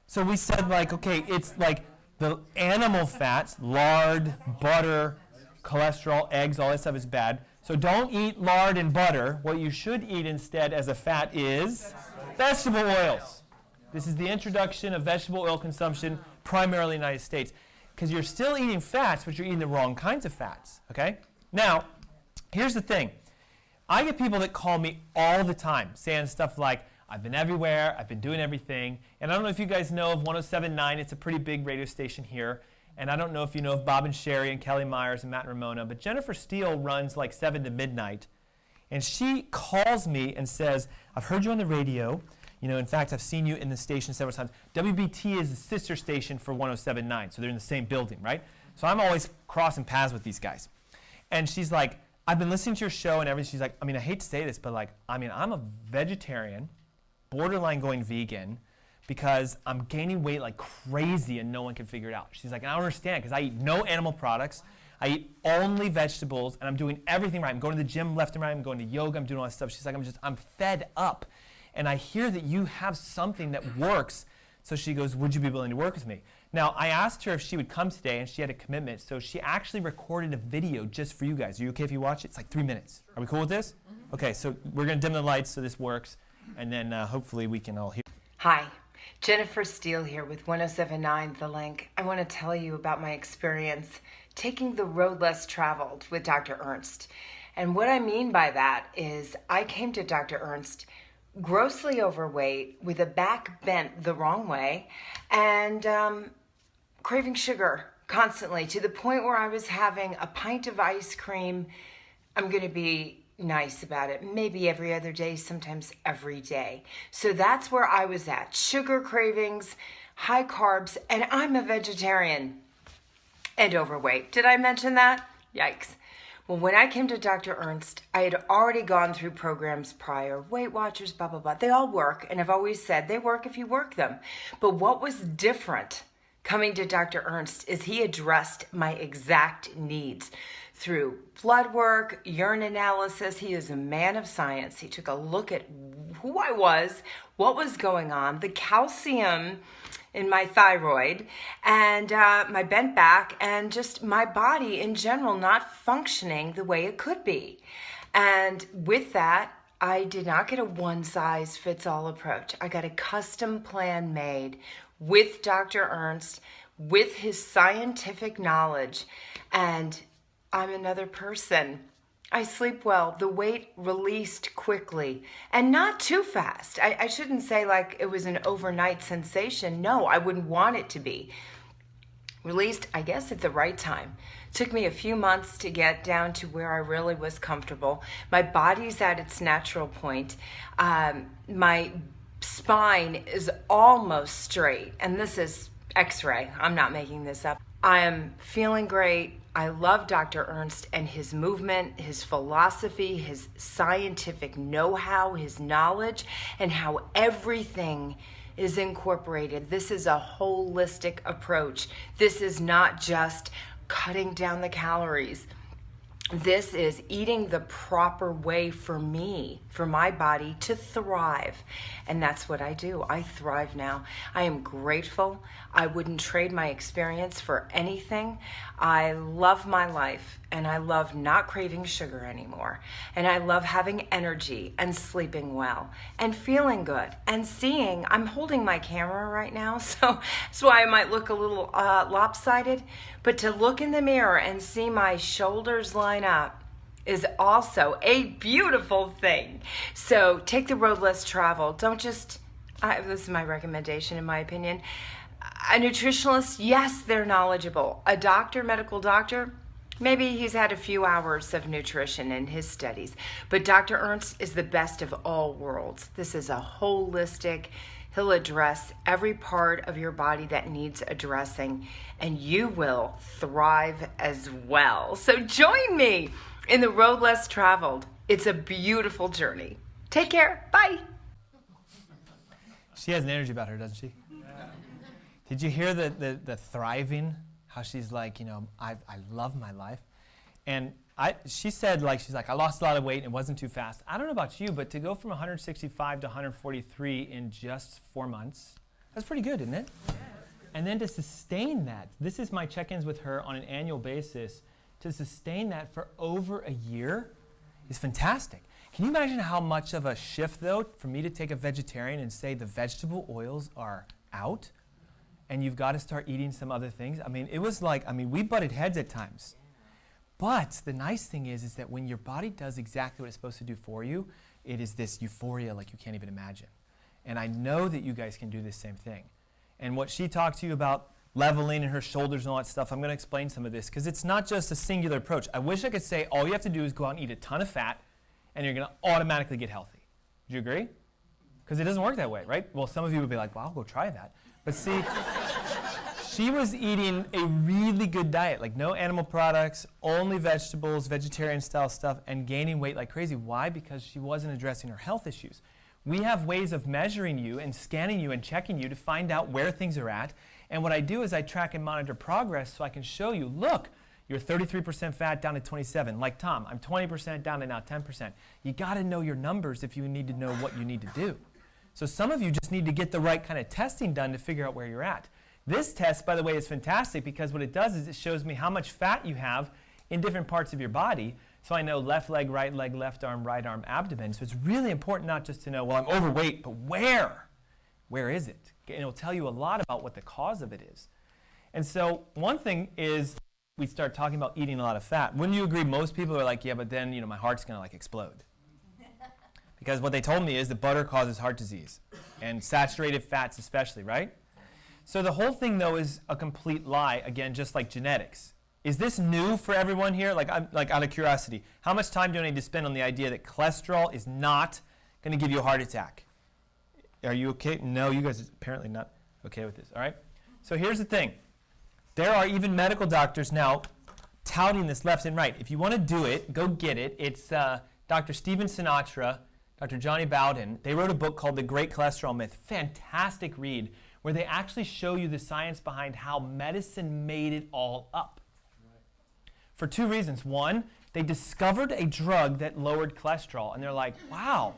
So we said, like, okay, it's like the animal fats, lard, butter, cholesterol, eggs, all that stuff is bad. So don't eat lard and butter. What you should eat instead as a fat is vegetable oils. This is the introduction of vegetable oil consumption, primarily in the United States. Because you're still eating fats, but you're eating the wrong kinds of fats, okay? Now, here's the thing. I get people that call me all the time saying stuff like, I've been everywhere, I've been doing everything, and I don't know if you guys know of 107.9, it's a pretty big radio station here, and I don't know if you know of Bob and Sherry and Kelly Myers and Matt and Ramona, but Jennifer Steele runs like 7 to midnight, and she calls me and says, I've heard you on the radio, in fact, I've seen you in the station several times. WBT is the sister station for 107.9, so they're in the same building, right? So I'm always crossing paths with these guys. And she's like, I've been listening to your show and everything. She's like, I hate to say this, but like, I'm a vegetarian, borderline going vegan, because I'm gaining weight like crazy and no one can figure it out. She's like, and I don't understand, because I eat no animal products, I eat only vegetables, and I'm doing everything right. I'm going to the gym left and right, I'm going to yoga, I'm doing all that stuff. She's like, I'm fed up. And I hear that you have something that works So she goes, would you be willing to work with me? Now, I asked her if she would come today, and she had a commitment, so she actually recorded a video just for you guys. Are you okay if you watch it? It's like 3 minutes. Are we cool with this? Okay, so we're going to dim the lights so this works, and then hopefully we can all hear. Hi, Jennifer Steele here with 1079 The Link. I want to tell you about my experience taking the road less traveled with Dr. Ernst. And what I mean by that is I came to Dr. Ernst grossly overweight with a back bent the wrong way and craving sugar constantly to the point where I was having a pint of ice cream. I'm going to be nice about it, maybe every other day, sometimes every day. So that's where I was at. Sugar cravings, high carbs, and I'm a vegetarian and overweight. Did I mention that? Yikes. Well, when I came to Dr. Ernst, I had already gone through programs prior, Weight Watchers, blah, blah, blah. They all work, and I've always said they work if you work them. But what was different coming to Dr. Ernst is he addressed my exact needs through blood work, urine analysis. He is a man of science. He took a look at who I was, what was going on, the calcium in my thyroid, and my bent back, and just my body in general not functioning the way it could be. And with that, I did not get a one-size-fits-all approach. I got a custom plan made with Dr. Ernst, with his scientific knowledge, and I'm another person. I sleep well. The weight released quickly and not too fast. I shouldn't say like it was an overnight sensation. No, I wouldn't want it to be. Released, I guess, at the right time. Took me a few months to get down to where I really was comfortable. My body's at its natural point. My spine is almost straight, and this is X-ray. I'm not making this up. I am feeling great. I love Dr. Ernst and his movement, his philosophy, his scientific know-how, his knowledge, and how everything is incorporated. This is a holistic approach. This is not just cutting down the calories. This is eating the proper way for me, for my body to thrive. And that's what I do. I thrive now. I am grateful. I wouldn't trade my experience for anything. I love my life, and I love not craving sugar anymore. And I love having energy and sleeping well and feeling good and seeing. I'm holding my camera right now, so that's why I might look a little lopsided. But to look in the mirror and see my shoulders line up is also a beautiful thing. So take the road less traveled. Don't just, this is my recommendation in my opinion. A nutritionalist, yes, they're knowledgeable. A doctor, medical doctor, maybe he's had a few hours of nutrition in his studies. But Dr. Ernst is the best of all worlds. This is a holistic, he'll address every part of your body that needs addressing, and you will thrive as well. So join me in the road less traveled. It's a beautiful journey. Take care. Bye. She has an energy about her, doesn't she? Did you hear the thriving? How she's like, you know, I love my life. And she said, she's like, I lost a lot of weight and it wasn't too fast. I don't know about you, but to go from 165 to 143 in just 4 months, that's pretty good, isn't it? Yeah. And then to sustain that, this is my check-ins with her on an annual basis, to sustain that for over a year is fantastic. Can you imagine how much of a shift, though, for me to take a vegetarian and say the vegetable oils are out and you've got to start eating some other things? I mean, it was like, we butted heads at times. But the nice thing is that when your body does exactly what it's supposed to do for you, it is this euphoria like you can't even imagine. And I know that you guys can do the same thing. And what she talked to you about, leveling in her shoulders and all that stuff, I'm going to explain some of this because it's not just a singular approach. I wish I could say all you have to do is go out and eat a ton of fat and you're going to automatically get healthy. Do you agree? Because it doesn't work that way, right? Well, some of you would be like, well, I'll go try that. But see, she was eating a really good diet, like no animal products, only vegetables, vegetarian style stuff, and gaining weight like crazy. Why? Because she wasn't addressing her health issues. We have ways of measuring you and scanning you and checking you to find out where things are at. And what I do is I track and monitor progress so I can show you, look, you're 33% fat down to 27. Like Tom, I'm 20% down to now 10%. You got to know your numbers if you need to know what you need to do. So some of you just need to get the right kind of testing done to figure out where you're at. This test, by the way, is fantastic because what it does is it shows me how much fat you have in different parts of your body. So I know left leg, left arm, abdomen. So it's really important not just to know, well, I'm overweight, but where? Where is it? And it'll tell you a lot about what the cause of it is. And so one thing is we start talking about eating a lot of fat. Wouldn't you agree most people are like, yeah, but then my heart's going to explode. Because what they told me is that butter causes heart disease, and saturated fats especially, right? So the whole thing, though, is a complete lie, again, just like genetics. Is this new for everyone here? Like out of curiosity, how much time do I need to spend on the idea that cholesterol is not going to give you a heart attack? Are you okay? No, you guys are apparently not okay with this, all right? So here's the thing. There are even medical doctors now touting this left and right. If you want to do it, go get it. It's Dr. Stephen Sinatra, Dr. Johnny Bowden. They wrote a book called The Great Cholesterol Myth. Fantastic read, where they actually show you the science behind how medicine made it all up. For two reasons. One, they discovered a drug that lowered cholesterol, and they're like, wow,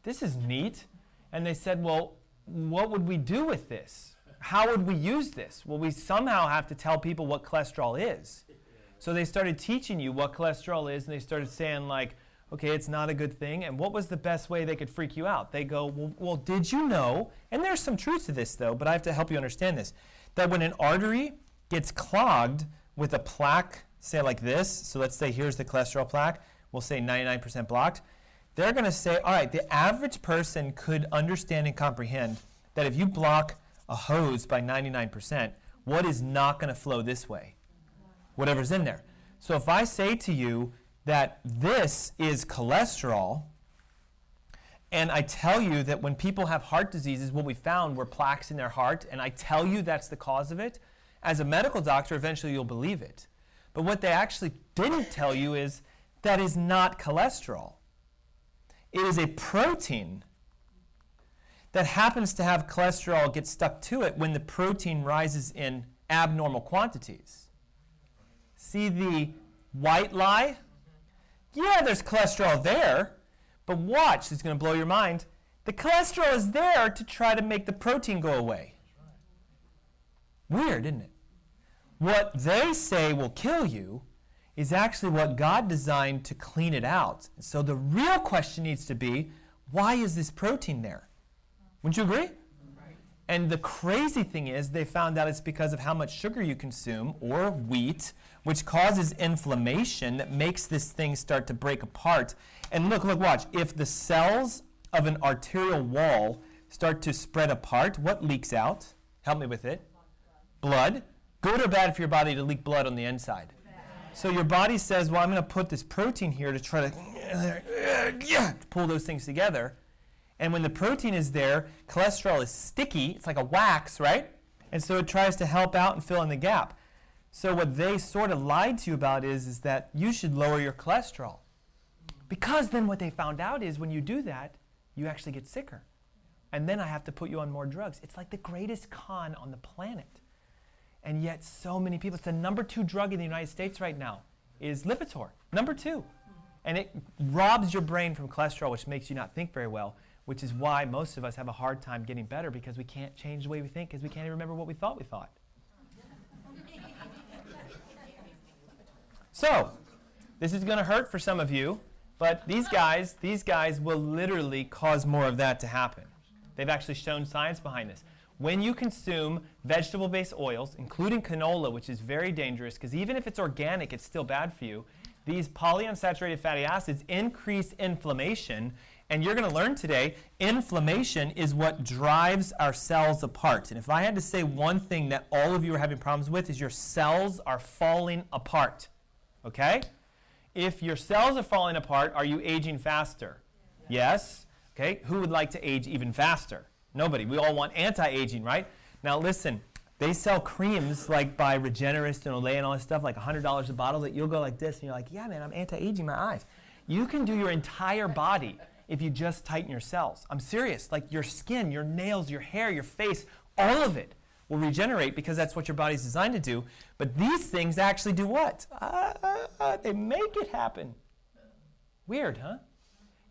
this is neat. And they said, well, what would we do with this? How would we use this? Well, we somehow have to tell people what cholesterol is. So they started teaching you what cholesterol is, and they started saying, like, okay, it's not a good thing. And what was the best way they could freak you out? They go, well, did you know, and there's some truth to this, though, but I have to help you understand this, that when an artery gets clogged with a plaque, say like this, so let's say here's the cholesterol plaque, we'll say 99% blocked, they're going to say, all right, the average person could understand and comprehend that if you block a hose by 99%, what is not going to flow this way? Whatever's in there. So if I say to you that this is cholesterol, and I tell you that when people have heart diseases, what we found were plaques in their heart, and I tell you that's the cause of it, as a medical doctor, eventually you'll believe it. But what they actually didn't tell you is that is not cholesterol. It is a protein that happens to have cholesterol get stuck to it when the protein rises in abnormal quantities. See the white lie? Yeah, there's cholesterol there, but watch, it's going to blow your mind. The cholesterol is there to try to make the protein go away. Weird, isn't it? What they say will kill you is actually what God designed to clean it out. So the real question needs to be, why is this protein there? Wouldn't you agree? Right. And the crazy thing is they found out it's because of how much sugar you consume, or wheat, which causes inflammation that makes this thing start to break apart. And look, watch. If the cells of an arterial wall start to spread apart, what leaks out? Help me with it. Blood. Good or bad for your body to leak blood on the inside? So your body says, well, I'm going to put this protein here to try to pull those things together. And when the protein is there, cholesterol is sticky. It's like a wax, right? And so it tries to help out and fill in the gap. So what they sort of lied to you about is that you should lower your cholesterol. Because then what they found out is when you do that, you actually get sicker. And then I have to put you on more drugs. It's like the greatest con on the planet. And yet so many people, it's the number 2 drug in the United States right now, is Lipitor, number 2. And it robs your brain from cholesterol, which makes you not think very well, which is why most of us have a hard time getting better, because we can't change the way we think, because we can't even remember what we thought we thought. So, this is going to hurt for some of you, but these guys will literally cause more of that to happen. They've actually shown science behind this. When you consume vegetable-based oils, including canola, which is very dangerous, because even if it's organic, it's still bad for you, these polyunsaturated fatty acids increase inflammation. And you're going to learn today, inflammation is what drives our cells apart. And if I had to say one thing that all of you are having problems with, is your cells are falling apart. Okay? If your cells are falling apart, are you aging faster? Yes. Okay? Who would like to age even faster? Nobody. We all want anti-aging, right? Now listen, they sell creams like by Regenerist and Olay and all this stuff, like $100 a bottle, that you'll go like this and you're like, yeah, man, I'm anti-aging my eyes. You can do your entire body if you just tighten your cells. I'm serious. Like your skin, your nails, your hair, your face, all of it will regenerate, because that's what your body's designed to do. But these things actually do what? They make it happen. Weird, huh?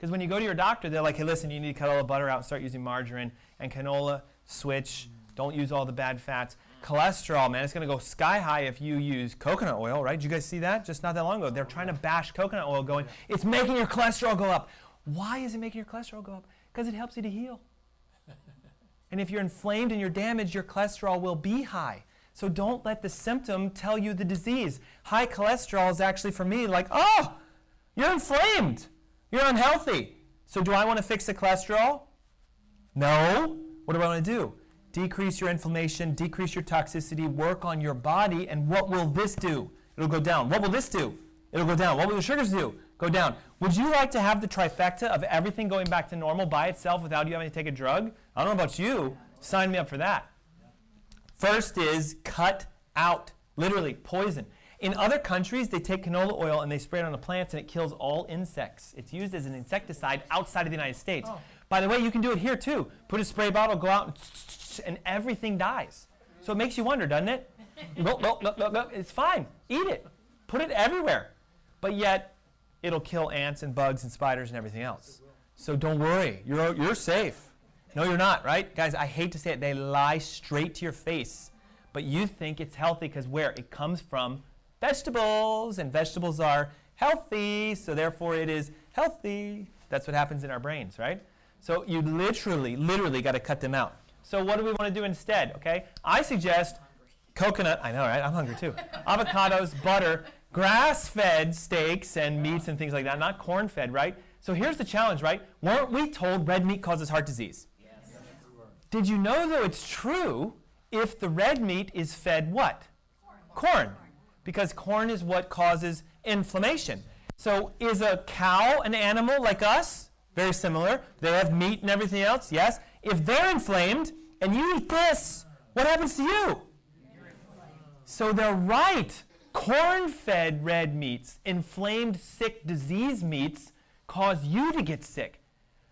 Because when you go to your doctor, they're like, hey, listen, you need to cut all the butter out and start using margarine. And canola, switch. Don't use all the bad fats. Cholesterol, man, it's going to go sky high if you use coconut oil, right? Did you guys see that? Just not that long ago. They're trying to bash coconut oil going, it's making your cholesterol go up. Why is it making your cholesterol go up? Because it helps you to heal. And if you're inflamed and you're damaged, your cholesterol will be high. So don't let the symptom tell you the disease. High cholesterol is actually for me like, oh, you're inflamed. You're unhealthy. So do I want to fix the cholesterol? No. What do I want to do? Decrease your inflammation, decrease your toxicity, work on your body, and what will this do? It'll go down. What will this do? It'll go down. What will the sugars do? Go down. Would you like to have the trifecta of everything going back to normal by itself without you having to take a drug? I don't know about you. Sign me up for that. First is cut out. Literally, poison. In other countries, they take canola oil and they spray it on the plants and it kills all insects. It's used as an insecticide outside of the United States. Oh. By the way, you can do it here too. Put a spray bottle, go out, and everything dies. So it makes you wonder, doesn't it? Look, it's fine. Eat it. Put it everywhere. But yet, it'll kill ants and bugs and spiders and everything else. So don't worry. You're safe. No, you're not, right? Guys, I hate to say it. They lie straight to your face. But you think it's healthy because where? It comes from vegetables, and vegetables are healthy, so therefore it is healthy. That's what happens in our brains, right? So you literally got to cut them out. So what do we want to do instead, okay? I suggest coconut, I know, right? I'm hungry too. Avocados, butter, grass-fed steaks and meats and things like that, not corn-fed, right? So here's the challenge, right? Weren't we told red meat causes heart disease? Yes. Did you know, though, it's true if the red meat is fed what? Corn. Because corn is what causes inflammation. So is a cow an animal like us? Very similar. They have meat and everything else, yes. If they're inflamed and you eat this, what happens to you? So they're right. Corn-fed red meats, inflamed, sick, disease meats cause you to get sick.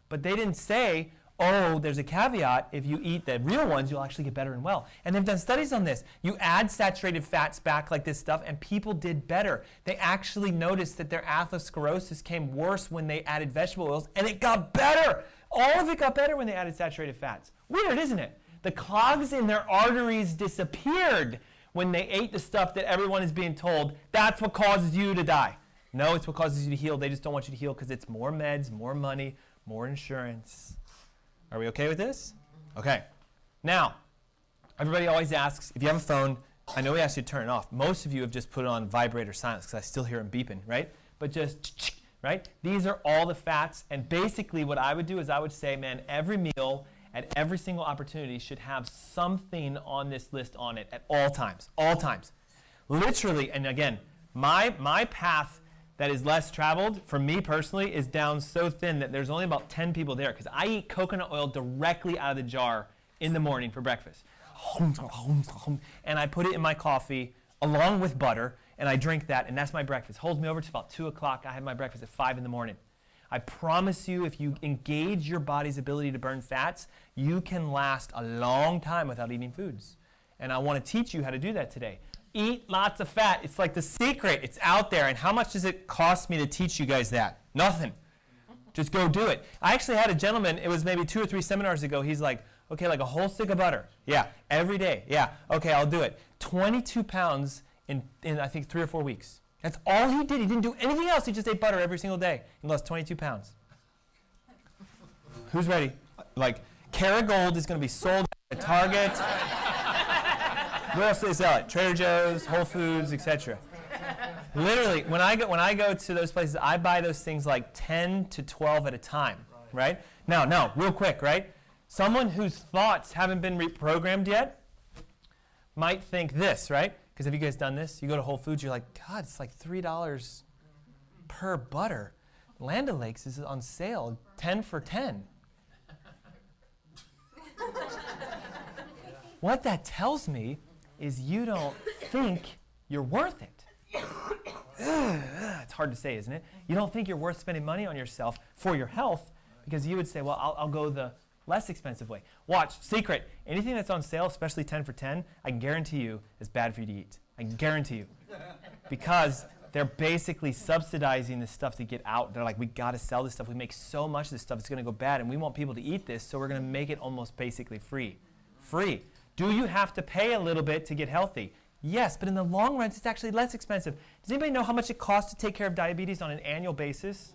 But they didn't say, oh, there's a caveat. If you eat the real ones, you'll actually get better and well. And they've done studies on this. You add saturated fats back like this stuff, and people did better. They actually noticed that their atherosclerosis came worse when they added vegetable oils, and it got better. All of it got better when they added saturated fats. Weird, isn't it? The clogs in their arteries disappeared when they ate the stuff that everyone is being told, that's what causes you to die. No, it's what causes you to heal. They just don't want you to heal because it's more meds, more money, more insurance. Are we okay with this? Okay. Now, everybody always asks, if you have a phone, I know we asked you to turn it off. Most of you have just put it on vibrate or silence because I still hear them beeping, right? But just, right? These are all the fats. And basically what I would do is I would say, man, every meal at every single opportunity should have something on this list on it at all times. All times. Literally, and again, my path that is less traveled, for me personally, is down so thin that there's only about 10 people there because I eat coconut oil directly out of the jar in the morning for breakfast. And I put it in my coffee along with butter, and I drink that, and that's my breakfast. Holds me over to about 2 o'clock. I have my breakfast at 5 in the morning. I promise you, if you engage your body's ability to burn fats, you can last a long time without eating foods. And I want to teach you how to do that today. Eat lots of fat. It's like the secret. It's out there. And how much does it cost me to teach you guys that? Nothing. Just go do it. I actually had a gentleman, it was maybe 2 or 3 seminars ago, he's like, okay, like a whole stick of butter. Yeah, every day. Yeah, okay, I'll do it. 22 pounds in I think 3 or 4 weeks. That's all he did. He didn't do anything else. He just ate butter every single day and lost 22 pounds. Who's ready? Like, Kerrygold is going to be sold at Target. Where else do they sell it? Trader Joe's, Whole Foods, etc. Literally, when I go to those places, I buy those things like 10 to 12 at a time, right? Now, real quick, right? Someone whose thoughts haven't been reprogrammed yet might think this, right? Because have you guys done this? You go to Whole Foods, you're like, God, it's like $3 per butter. Land O'Lakes is on sale, 10 for 10. What that tells me is you don't think you're worth it. It's hard to say, isn't it? You don't think you're worth spending money on yourself for your health because you would say, well, I'll go the less expensive way. Watch, secret, anything that's on sale, especially 10 for 10, I can guarantee you is bad for you to eat. I can guarantee you. Because they're basically subsidizing the stuff to get out. They're like, we got to sell this stuff. We make so much of this stuff, it's going to go bad, and we want people to eat this, so we're going to make it almost basically free. Free. Do you have to pay a little bit to get healthy? Yes, but in the long run, it's actually less expensive. Does anybody know how much it costs to take care of diabetes on an annual basis?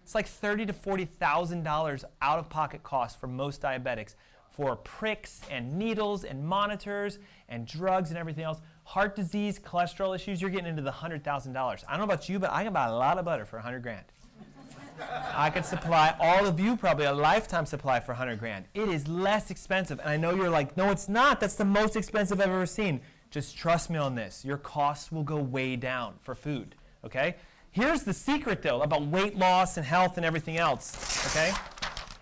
It's like $30,000 to $40,000 out-of-pocket costs for most diabetics for pricks and needles and monitors and drugs and everything else. Heart disease, cholesterol issues, you're getting into the $100,000. I don't know about you, but I can buy a lot of butter for $100,000. I could supply all of you probably a lifetime supply for $100,000. It is less expensive. And I know you're like, no, it's not. That's the most expensive I've ever seen. Just trust me on this. Your costs will go way down for food, okay? Here's the secret, though, about weight loss and health and everything else, okay?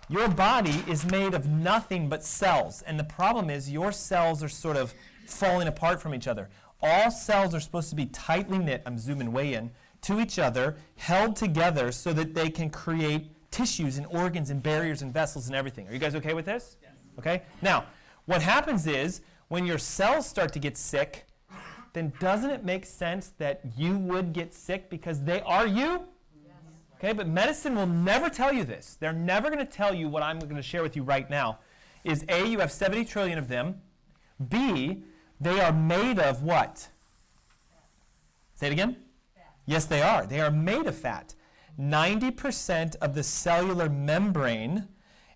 Your body is made of nothing but cells. And the problem is your cells are sort of falling apart from each other. All cells are supposed to be tightly knit, I'm zooming way in, to each other, held together so that they can create tissues and organs and barriers and vessels and everything. Are you guys okay with this? Yes. Okay? Now, what happens is when your cells start to get sick, then doesn't it make sense that you would get sick because they are you? Yes. Okay, but medicine will never tell you this. They're never going to tell you what I'm going to share with you right now. Is A, you have 70 trillion of them. B, they are made of what? Say it again? Yes, they are. They are made of fat. 90% of the cellular membrane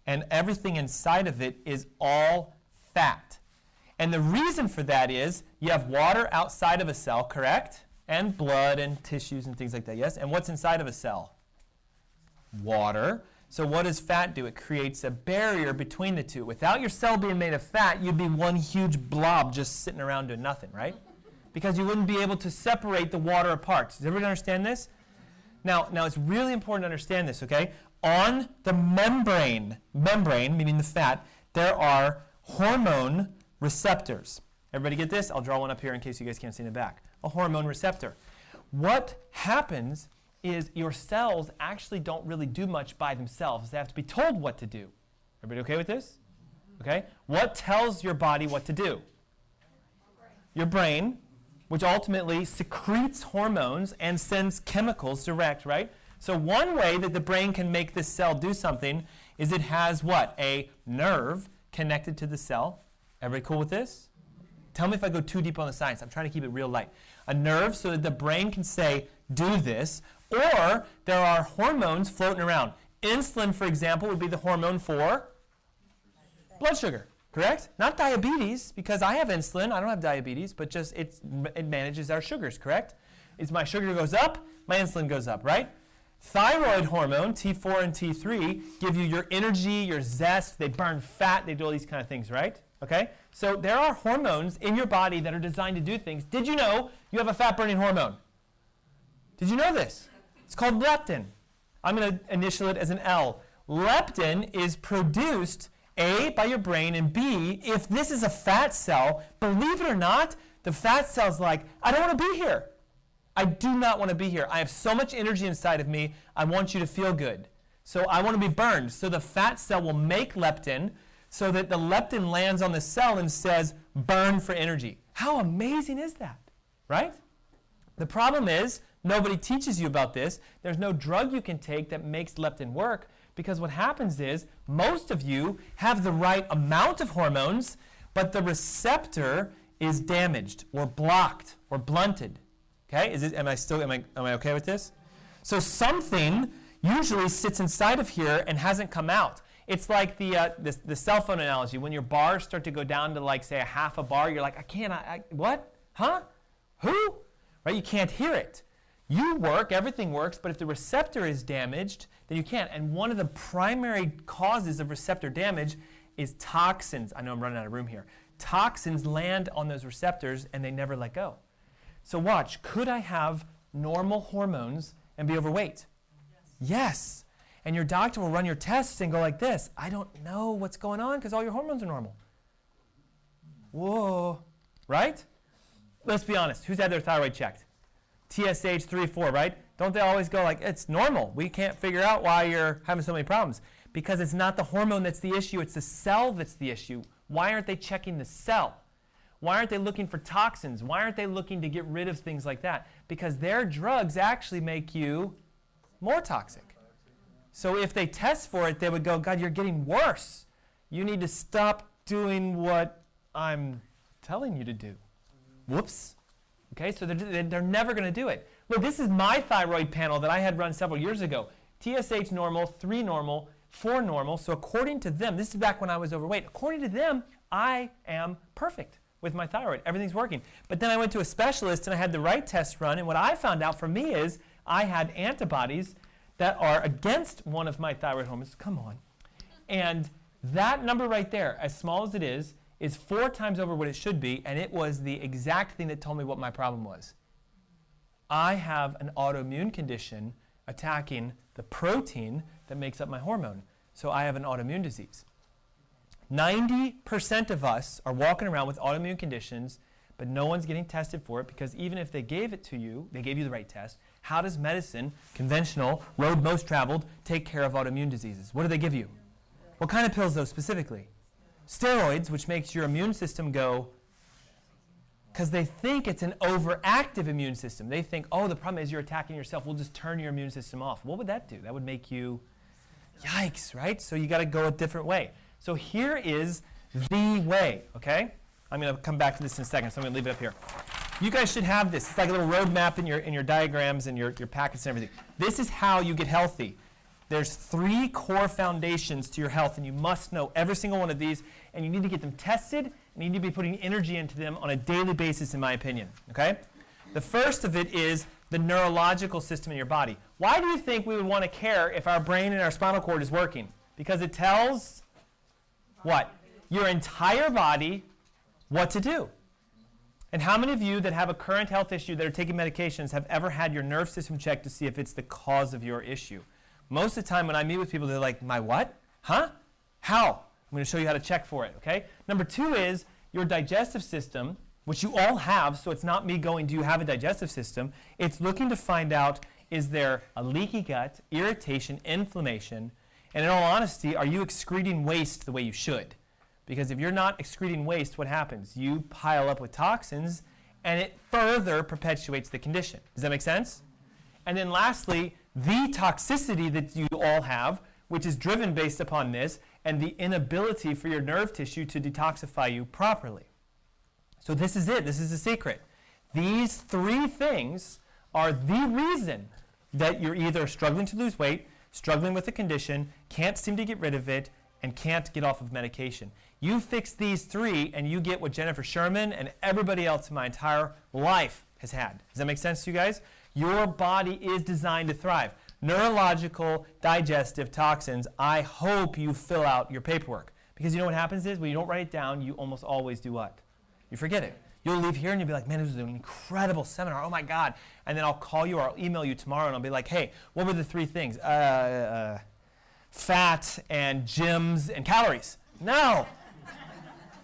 and everything inside of it is all fat. And the reason for that is you have water outside of a cell, correct? And blood and tissues and things like that, yes? And what's inside of a cell? Water. So what does fat do? It creates a barrier between the two. Without your cell being made of fat, you'd be one huge blob just sitting around doing nothing, right? Because you wouldn't be able to separate the water apart. Does everybody understand this? Now it's really important to understand this, okay? On the membrane, meaning the fat, there are hormone receptors. Everybody get this? I'll draw one up here in case you guys can't see in the back. A hormone receptor. What happens is your cells actually don't really do much by themselves. They have to be told what to do. Everybody okay with this? Okay? What tells your body what to do? Your brain, which ultimately secretes hormones and sends chemicals direct, right? So one way that the brain can make this cell do something is it has what? A nerve connected to the cell. Everybody cool with this? Tell me if I go too deep on the science. I'm trying to keep it real light. A nerve so that the brain can say, do this. Or there are hormones floating around. Insulin, for example, would be the hormone for blood sugar. Correct? Not diabetes, because I have insulin. I don't have diabetes, but just it manages our sugars, correct? As my sugar goes up, my insulin goes up, right? Thyroid hormone, T4 and T3, give you your energy, your zest. They burn fat. They do all these kind of things, right? Okay? So there are hormones in your body that are designed to do things. Did you know you have a fat-burning hormone? Did you know this? It's called leptin. I'm going to initial it as an L. Leptin is produced A, by your brain, and B, if this is a fat cell, believe it or not, the fat cell's like, I don't want to be here. I do not want to be here. I have so much energy inside of me, I want you to feel good. So I want to be burned. So the fat cell will make leptin so that the leptin lands on the cell and says, burn for energy. How amazing is that, right? The problem is, nobody teaches you about this. There's no drug you can take that makes leptin work. Because what happens is most of you have the right amount of hormones, but the receptor is damaged or blocked or blunted. Okay? Am I okay with this? So something usually sits inside of here and hasn't come out. It's like the cell phone analogy. When your bars start to go down to like say a half a bar, you're like, what? Huh? Who? Right? You can't hear it. You work, everything works, but if the receptor is damaged, then you can't. And one of the primary causes of receptor damage is toxins. I know I'm running out of room here. Toxins land on those receptors and they never let go. So watch, could I have normal hormones and be overweight? Yes. And your doctor will run your tests and go like this, I don't know what's going on because all your hormones are normal. Whoa. Right? Let's be honest. Who's had their thyroid checked? TSH 3, 4, right? Don't they always go like, it's normal. We can't figure out why you're having so many problems. Because it's not the hormone that's the issue, it's the cell that's the issue. Why aren't they checking the cell? Why aren't they looking for toxins? Why aren't they looking to get rid of things like that? Because their drugs actually make you more toxic. So if they test for it, they would go, God, you're getting worse. You need to stop doing what I'm telling you to do. Whoops. Okay, so they're never going to do it. Look, this is my thyroid panel that I had run several years ago. TSH normal, 3 normal, 4 normal. So according to them, this is back when I was overweight. According to them, I am perfect with my thyroid. Everything's working. But then I went to a specialist and I had the right test run. And what I found out for me is I had antibodies that are against one of my thyroid hormones. Come on. And that number right there, as small as it is 4 times over what it should be. And it was the exact thing that told me what my problem was. I have an autoimmune condition attacking the protein that makes up my hormone. So I have an autoimmune disease. 90% of us are walking around with autoimmune conditions, but no one's getting tested for it because even if they gave it to you, they gave you the right test, how does medicine, conventional, road most traveled, take care of autoimmune diseases? What do they give you? What kind of pills, though, specifically? Steroids, which makes your immune system go, because they think it's an overactive immune system. They think, oh, the problem is you're attacking yourself. We'll just turn your immune system off. What would that do? That would make you, yikes, right? So you got to go a different way. So here is the way, okay? I'm going to come back to this in a second, so I'm going to leave it up here. You guys should have this. It's like a little roadmap in your diagrams and your packets and everything. This is how you get healthy. There's 3 core foundations to your health, and you must know every single one of these, and you need to get them tested, and you need to be putting energy into them on a daily basis, in my opinion, okay? The first of it is the neurological system in your body. Why do you think we would want to care if our brain and our spinal cord is working? Because it tells what? Your entire body what to do. And how many of you that have a current health issue that are taking medications have ever had your nerve system checked to see if it's the cause of your issue? Most of the time when I meet with people, they're like, my what? Huh? How? I'm going to show you how to check for it, okay? Number 2 is your digestive system, which you all have, so it's not me going, do you have a digestive system? It's looking to find out, is there a leaky gut, irritation, inflammation, and in all honesty, are you excreting waste the way you should? Because if you're not excreting waste, what happens? You pile up with toxins, and it further perpetuates the condition. Does that make sense? And then lastly, the toxicity that you all have, which is driven based upon this, and the inability for your nerve tissue to detoxify you properly. So this is it. This is the secret. These 3 things are the reason that you're either struggling to lose weight, struggling with a condition, can't seem to get rid of it, and can't get off of medication. You fix these 3, and you get what Jennifer Sherman and everybody else in my entire life has had. Does that make sense to you guys? Your body is designed to thrive. Neurological, digestive, toxins, I hope you fill out your paperwork. Because you know what happens is when you don't write it down, you almost always do what? You forget it. You'll leave here and you'll be like, man, this was an incredible seminar. Oh, my God. And then I'll call you or I'll email you tomorrow and I'll be like, hey, what were the 3 things? Fat and gyms and calories. No.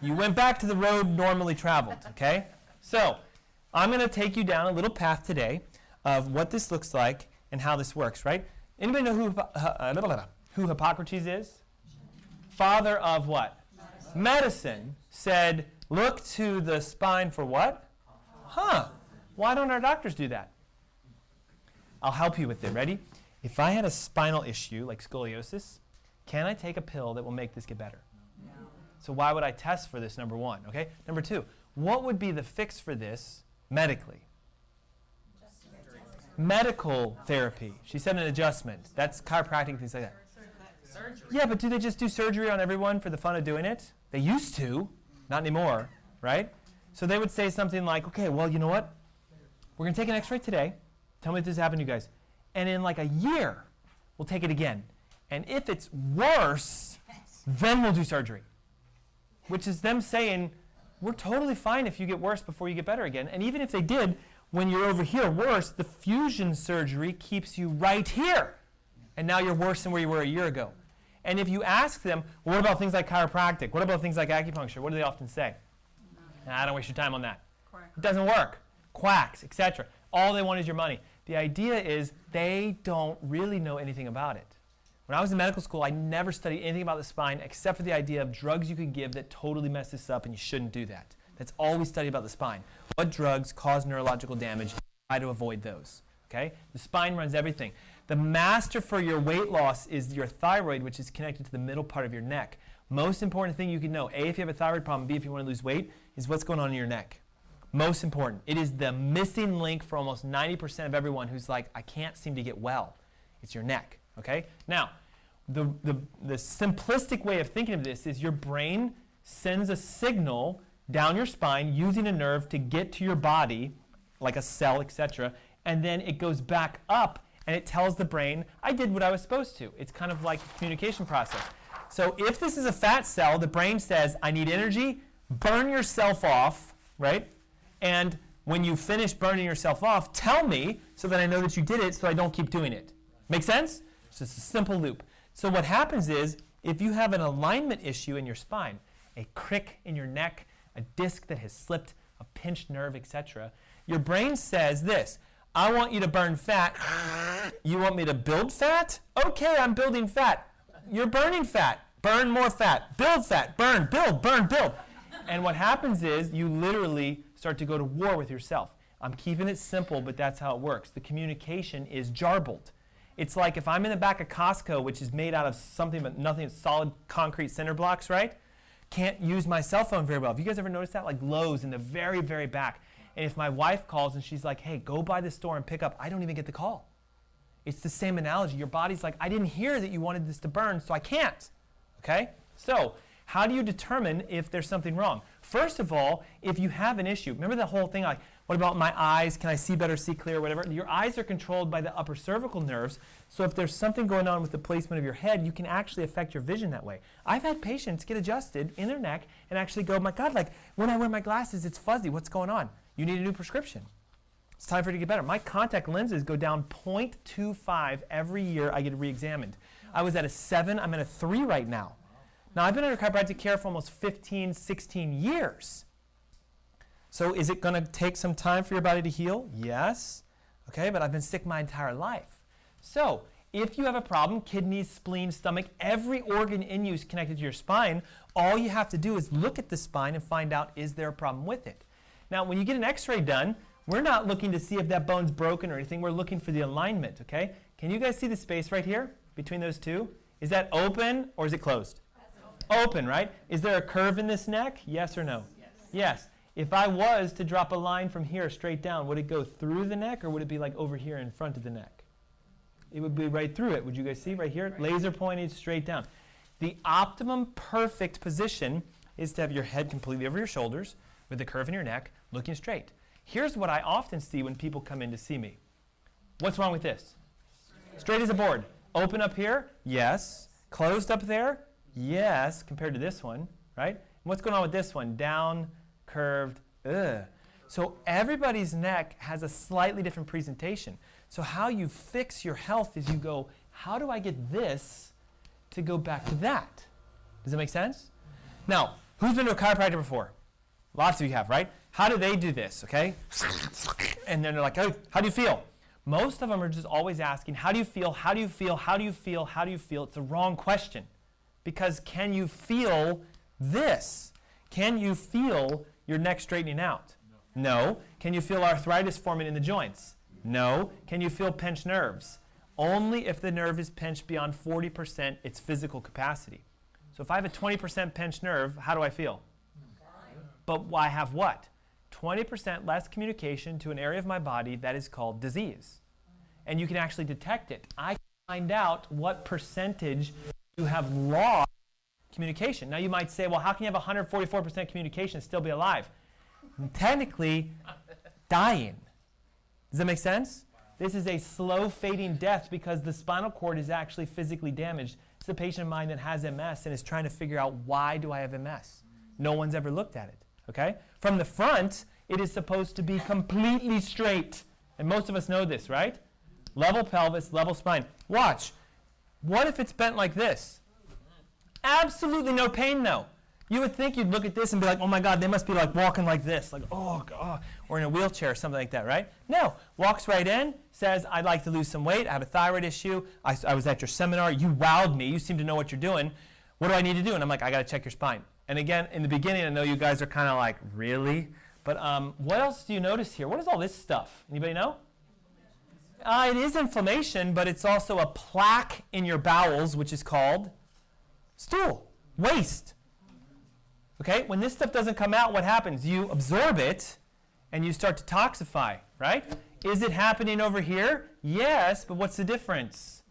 You went back to the road normally traveled, okay? So I'm going to take you down a little path today of what this looks like and how this works, right? Anybody know who Hippocrates is? Father of what? Medicine said, look to the spine for what? Huh. Why don't our doctors do that? I'll help you with it. Ready? If I had a spinal issue like scoliosis, can I take a pill that will make this get better? No. So why would I test for this, number 1, okay? Number 2, what would be the fix for this medically? Medical therapy. She said an adjustment. That's chiropractic, things like that. Surgery. Yeah, but do they just do surgery on everyone for the fun of doing it? They used to, not anymore, right? So they would say something like, okay, well, you know what? We're going to take an x-ray today. Tell me if this happened to you guys. And in like a year, we'll take it again. And if it's worse, then we'll do surgery. Which is them saying, we're totally fine if you get worse before you get better again. And even if they did, when you're over here worse, the fusion surgery keeps you right here. And now you're worse than where you were a year ago. And if you ask them, well, what about things like chiropractic? What about things like acupuncture? What do they often say? Nah, don't waste your time on that. Quack. It doesn't work. Quacks, etc. All they want is your money. The idea is they don't really know anything about it. When I was in medical school, I never studied anything about the spine except for the idea of drugs you could give that totally mess this up, and you shouldn't do that. That's all we study about the spine. What drugs cause neurological damage? Try to avoid those. Okay? The spine runs everything. The master for your weight loss is your thyroid, which is connected to the middle part of your neck. Most important thing you can know, A, if you have a thyroid problem, B, if you want to lose weight, is what's going on in your neck. Most important. It is the missing link for almost 90% of everyone who's like, I can't seem to get well. It's your neck. Okay? Now, the simplistic way of thinking of this is your brain sends a signal down your spine using a nerve to get to your body, like a cell, etc., and then it goes back up and it tells the brain, I did what I was supposed to. It's kind of like a communication process. So if this is a fat cell, the brain says, I need energy, burn yourself off, right? And when you finish burning yourself off, tell me so that I know that you did it so I don't keep doing it. Make sense? It's just a simple loop. So what happens is, if you have an alignment issue in your spine, a crick in your neck, a disc that has slipped, a pinched nerve, etc., your brain says this, I want you to burn fat. You want me to build fat? Okay, I'm building fat. You're burning fat. Burn more fat. Build fat. Burn, build, burn, build. And what happens is you literally start to go to war with yourself. I'm keeping it simple, but that's how it works. The communication is jarbled. It's like if I'm in the back of Costco, which is made out of something but nothing, solid concrete cinder blocks, right? Can't use my cell phone very well. Have you guys ever noticed that? Like Lowe's in the very, very back. And if my wife calls and she's like, hey, go by the store and pick up, I don't even get the call. It's the same analogy. Your body's like, I didn't hear that you wanted this to burn, so I can't. Okay? So how do you determine if there's something wrong? First of all, if you have an issue, remember the whole thing like, what about my eyes? Can I see better, see clear, whatever? Your eyes are controlled by the upper cervical nerves. So if there's something going on with the placement of your head, you can actually affect your vision that way. I've had patients get adjusted in their neck and actually go, my God, like when I wear my glasses, it's fuzzy. What's going on? You need a new prescription. It's time for it to get better. My contact lenses go down 0.25 every year I get re-examined. I was at a 7. I'm at a 3 right now. Now, I've been under chiropractic care for almost 15, 16 years. So is it going to take some time for your body to heal? Yes. Okay, but I've been sick my entire life. So if you have a problem, kidneys, spleen, stomach, every organ in you is connected to your spine, all you have to do is look at the spine and find out, is there a problem with it? Now, when you get an x-ray done, we're not looking to see if that bone's broken or anything. We're looking for the alignment, okay? Can you guys see the space right here between those two? Is that open or is it closed? Open, right? Is there a curve in this neck? Yes or no? Yes. If I was to drop a line from here straight down, would it go through the neck or would it be like over here in front of the neck? It would be right through it. Would you guys see right here? Laser pointed straight down. The optimum perfect position is to have your head completely over your shoulders with the curve in your neck looking straight. Here's what I often see when people come in to see me. What's wrong with this? Straight as a board. Open up here? Yes. Closed up there? Yes, compared to this one, right? And what's going on with this one? Down, curved, ugh. So everybody's neck has a slightly different presentation. So how you fix your health is you go, how do I get this to go back to that? Does that make sense? Now, who's been to a chiropractor before? Lots of you have, right? How do they do this, okay? And then they're like, oh, how do you feel? Most of them are just always asking, how do you feel, how do you feel, how do you feel, how do you feel? It's the wrong question. Because can you feel this? Can you feel your neck straightening out? No. Can you feel arthritis forming in the joints? No. Can you feel pinched nerves? Only if the nerve is pinched beyond 40% its physical capacity. So if I have a 20% pinched nerve, how do I feel? But I have what? 20% less communication to an area of my body that is called disease. And you can actually detect it. I can find out what percentage you have lost communication. Now you might say, well, how can you have 144% communication and still be alive? And technically, dying. Does that make sense? This is a slow fading death because the spinal cord is actually physically damaged. It's a patient of mine that has MS and is trying to figure out, why do I have MS? No one's ever looked at it. Okay? From the front, it is supposed to be completely straight. And most of us know this, right? Level pelvis, level spine. Watch. What if it's bent like this? Absolutely no pain, though. You would think you'd look at this and be like, oh my God, they must be like walking like this, like, oh God, or in a wheelchair or something like that, right? No. Walks right in, says, I'd like to lose some weight. I have a thyroid issue. I was at your seminar. You wowed me. You seem to know what you're doing. What do I need to do? And I'm like, I got to check your spine. And again, in the beginning, I know you guys are kind of like, really? But what else do you notice here? What is all this stuff? Anybody know? It is inflammation, but it's also a plaque in your bowels, which is called stool, waste. Okay, when this stuff doesn't come out, what happens? You absorb it, and you start to toxify, right? Is it happening over here? Yes, but what's the difference?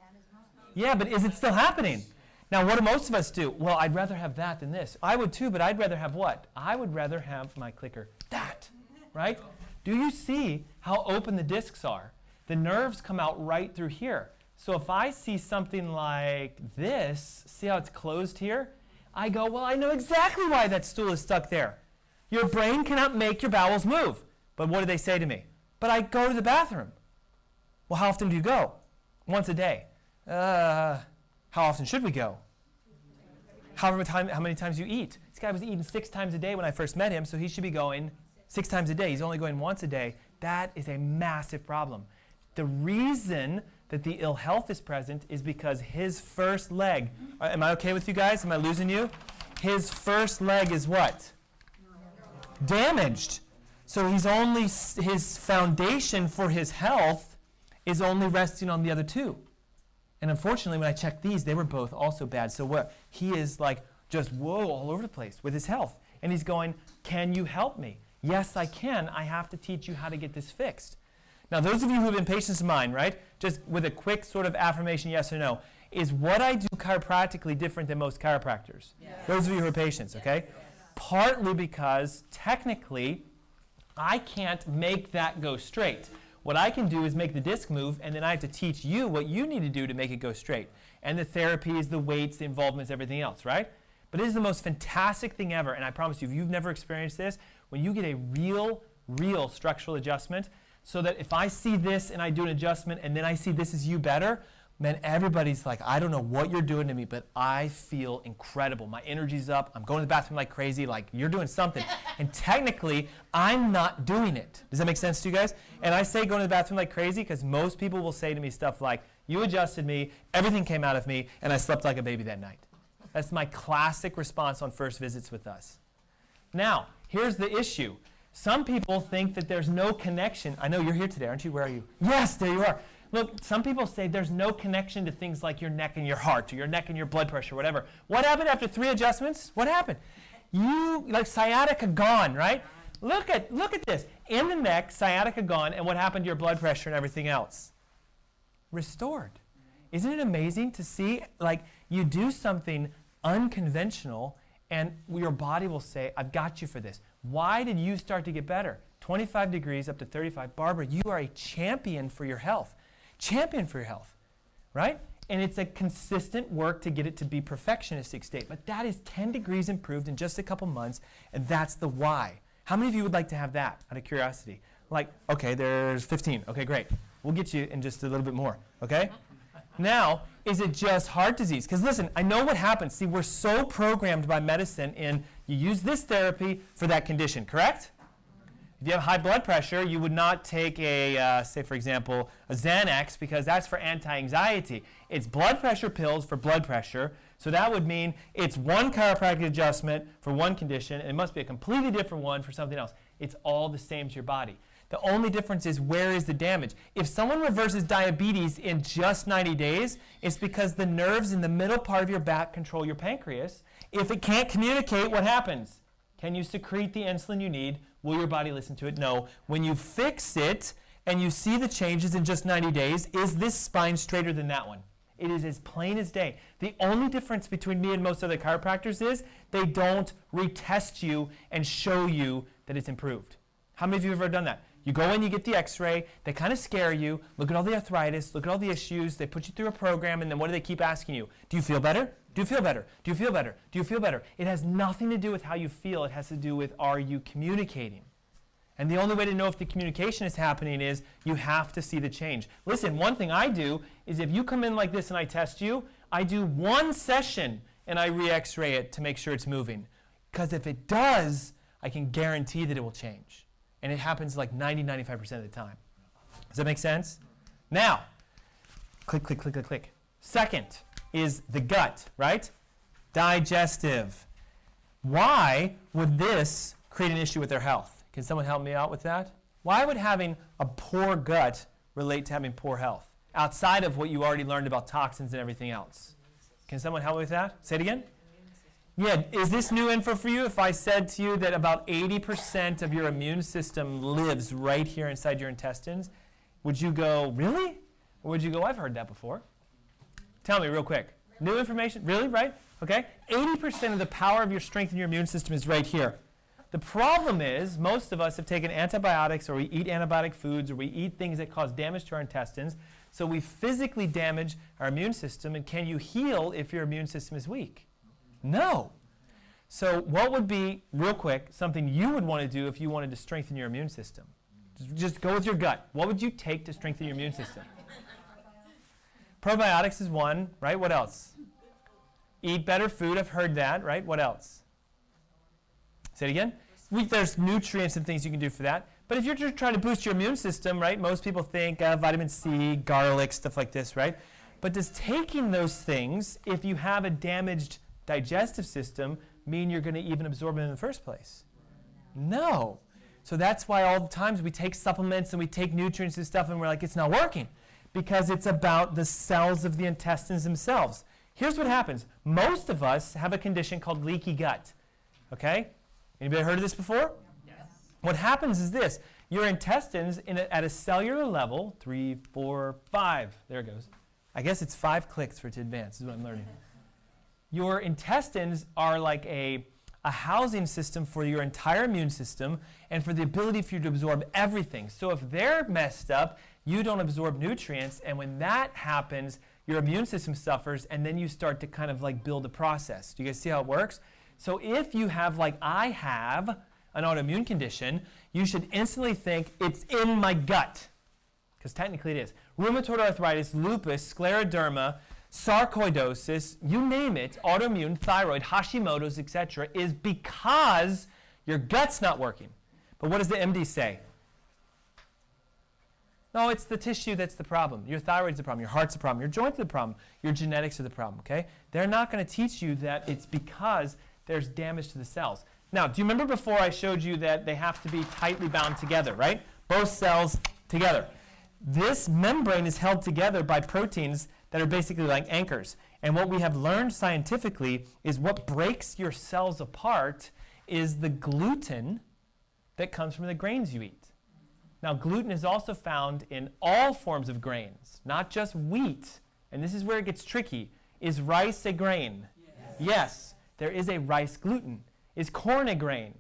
Yeah, but is it still happening? Now, what do most of us do? Well, I'd rather have that than this. I would too, but I'd rather have what? I would rather have my clicker, that, right? Do you see how open the discs are? The nerves come out right through here. So if I see something like this, see how it's closed here? I go, well, I know exactly why that stool is stuck there. Your brain cannot make your bowels move. But what do they say to me? But I go to the bathroom. Well, how often do you go? Once a day. How often should we go? How many times you eat? This guy was eating 6 times a day when I first met him, so he should be going 6 times a day. He's only going once a day. That is a massive problem. The reason that the ill health is present is because his first leg, am I okay with you guys? Am I losing you? His first leg is what? Damaged. So his foundation for his health is only resting on the other 2. And unfortunately, when I checked these, they were both also bad. So what? He is like just, whoa, all over the place with his health. And he's going, can you help me? Yes, I can. I have to teach you how to get this fixed. Now, those of you who have been patients of mine, right, just with a quick sort of affirmation, yes or no, is what I do chiropractically different than most chiropractors? Yes. Those of you who are patients, okay? Yes. Partly because technically, I can't make that go straight. What I can do is make the disc move, and then I have to teach you what you need to do to make it go straight. And the therapies, the weights, the involvements, everything else, right? But it is the most fantastic thing ever, and I promise you, if you've never experienced this, when you get a real structural adjustment, so that if I see this and I do an adjustment and then I see this is you better, man, everybody's like, I don't know what you're doing to me, but I feel incredible. My energy's up. I'm going to the bathroom like crazy. Like, you're doing something. And technically, I'm not doing it. Does that make sense to you guys? And I say going to the bathroom like crazy because most people will say to me stuff like, you adjusted me, everything came out of me, and I slept like a baby that night. That's my classic response on first visits with us. Now, here's the issue. Some people think that there's no connection. I know you're here today, aren't you? Where are you? Yes, there you are. Look, some people say there's no connection to things like your neck and your heart, or your neck and your blood pressure, whatever. What happened after 3 adjustments? What happened? You, like sciatica gone, right? Look at this. In the neck, sciatica gone, and what happened to your blood pressure and everything else? Restored. Isn't it amazing to see, like, you do something unconventional, and your body will say, I've got you for this. Why did you start to get better? 25 degrees up to 35. Barbara, you are a champion for your health. Champion for your health, right? And it's a consistent work to get it to be perfectionistic state. But that is 10 degrees improved in just a couple months, and that's the why. How many of you would like to have that out of curiosity? Like, okay, there's 15. Okay, great. We'll get you in just a little bit more, okay? Now, is it just heart disease? Because listen, I know what happens. See, we're so programmed by medicine in you use this therapy for that condition, correct? If you have high blood pressure, you would not take a, say for example, a Xanax because that's for anti-anxiety. It's blood pressure pills for blood pressure. So that would mean it's one chiropractic adjustment for one condition, and it must be a completely different one for something else. It's all the same to your body. The only difference is where is the damage. If someone reverses diabetes in just 90 days, it's because the nerves in the middle part of your back control your pancreas. If it can't communicate, what happens? Can you secrete the insulin you need? Will your body listen to it? No. When you fix it and you see the changes in just 90 days, is this spine straighter than that one? It is as plain as day. The only difference between me and most other chiropractors is they don't retest you and show you that it's improved. How many of you have ever done that? You go in, you get the x-ray, they kind of scare you, look at all the arthritis, look at all the issues, they put you through a program, and then what do they keep asking you? Do you feel better? Do you feel better? Do you feel better? Do you feel better? It has nothing to do with how you feel, it has to do with are you communicating? And the only way to know if the communication is happening is you have to see the change. Listen, one thing I do is if you come in like this and I test you, I do one session and I re-x-ray it to make sure it's moving. Because if it does, I can guarantee that it will change. And it happens like 90-95% of the time. Does that make sense? Now, click, click, click, click, click. Second is the gut, right? Digestive. Why would this create an issue with their health? Can someone help me out with that? Why would having a poor gut relate to having poor health, outside of what you already learned about toxins and everything else? Can someone help me with that? Say it again. Yeah, is this new info for you? If I said to you that about 80% of your immune system lives right here inside your intestines, would you go, really? Or would you go, I've heard that before? Tell me real quick. New information? Really, right? Okay. 80% of the power of your strength in your immune system is right here. The problem is most of us have taken antibiotics, or we eat antibiotic foods, or we eat things that cause damage to our intestines. So we physically damage our immune system. And can you heal if your immune system is weak? No. So what would be, real quick, something you would want to do if you wanted to strengthen your immune system? Just go with your gut. What would you take to strengthen your immune system? Probiotics is one, right? What else? Eat better food. I've heard that, right? What else? Say it again. There's nutrients and things you can do for that. But if you're just trying to boost your immune system, right? Most people think vitamin C, garlic, stuff like this, right? But does taking those things, if you have a damaged digestive system, mean you're going to even absorb them in the first place? No. So that's why all the times we take supplements and we take nutrients and stuff and we're like, it's not working. Because it's about the cells of the intestines themselves. Here's what happens. Most of us have a condition called leaky gut. Okay? Anybody heard of this before? Yes. What happens is this. Your intestines at a cellular level, 3, 4, 5. There it goes. I guess it's 5 clicks for it to advance is what I'm learning. Your intestines are like a housing system for your entire immune system and for the ability for you to absorb everything. So if they're messed up, you don't absorb nutrients, and when that happens, your immune system suffers, and then you start to kind of like build a process. Do you guys see how it works? So if you have, like I have, an autoimmune condition, you should instantly think it's in my gut, because technically it is. Rheumatoid arthritis, lupus, scleroderma, sarcoidosis, you name it, autoimmune, thyroid, Hashimoto's, etc., is because your gut's not working. But what does the MD say? No, it's the tissue that's the problem. Your thyroid's the problem. Your heart's the problem. Your joints are the problem. Your genetics are the problem, okay? They're not going to teach you that it's because there's damage to the cells. Now, do you remember before I showed you that they have to be tightly bound together, right? Both cells together. This membrane is held together by proteins that are basically like anchors. And what we have learned scientifically is what breaks your cells apart is the gluten that comes from the grains you eat. Now, gluten is also found in all forms of grains, not just wheat. And this is where it gets tricky. Is rice a grain? Yes. There is a rice gluten. Is corn a grain?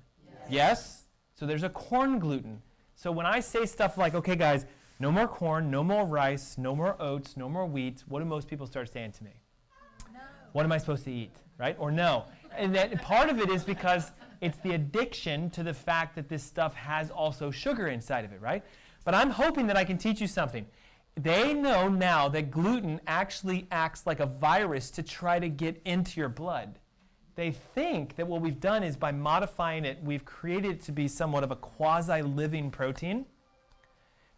Yes. So there's a corn gluten. So when I say stuff like, okay, guys, no more corn, no more rice, no more oats, no more wheat, what do most people start saying to me? No. What am I supposed to eat, right? Or no. And that part of it is because it's the addiction to the fact that this stuff has also sugar inside of it, right? But I'm hoping that I can teach you something. They know now that gluten actually acts like a virus to try to get into your blood. They think that what we've done is by modifying it, we've created it to be somewhat of a quasi-living protein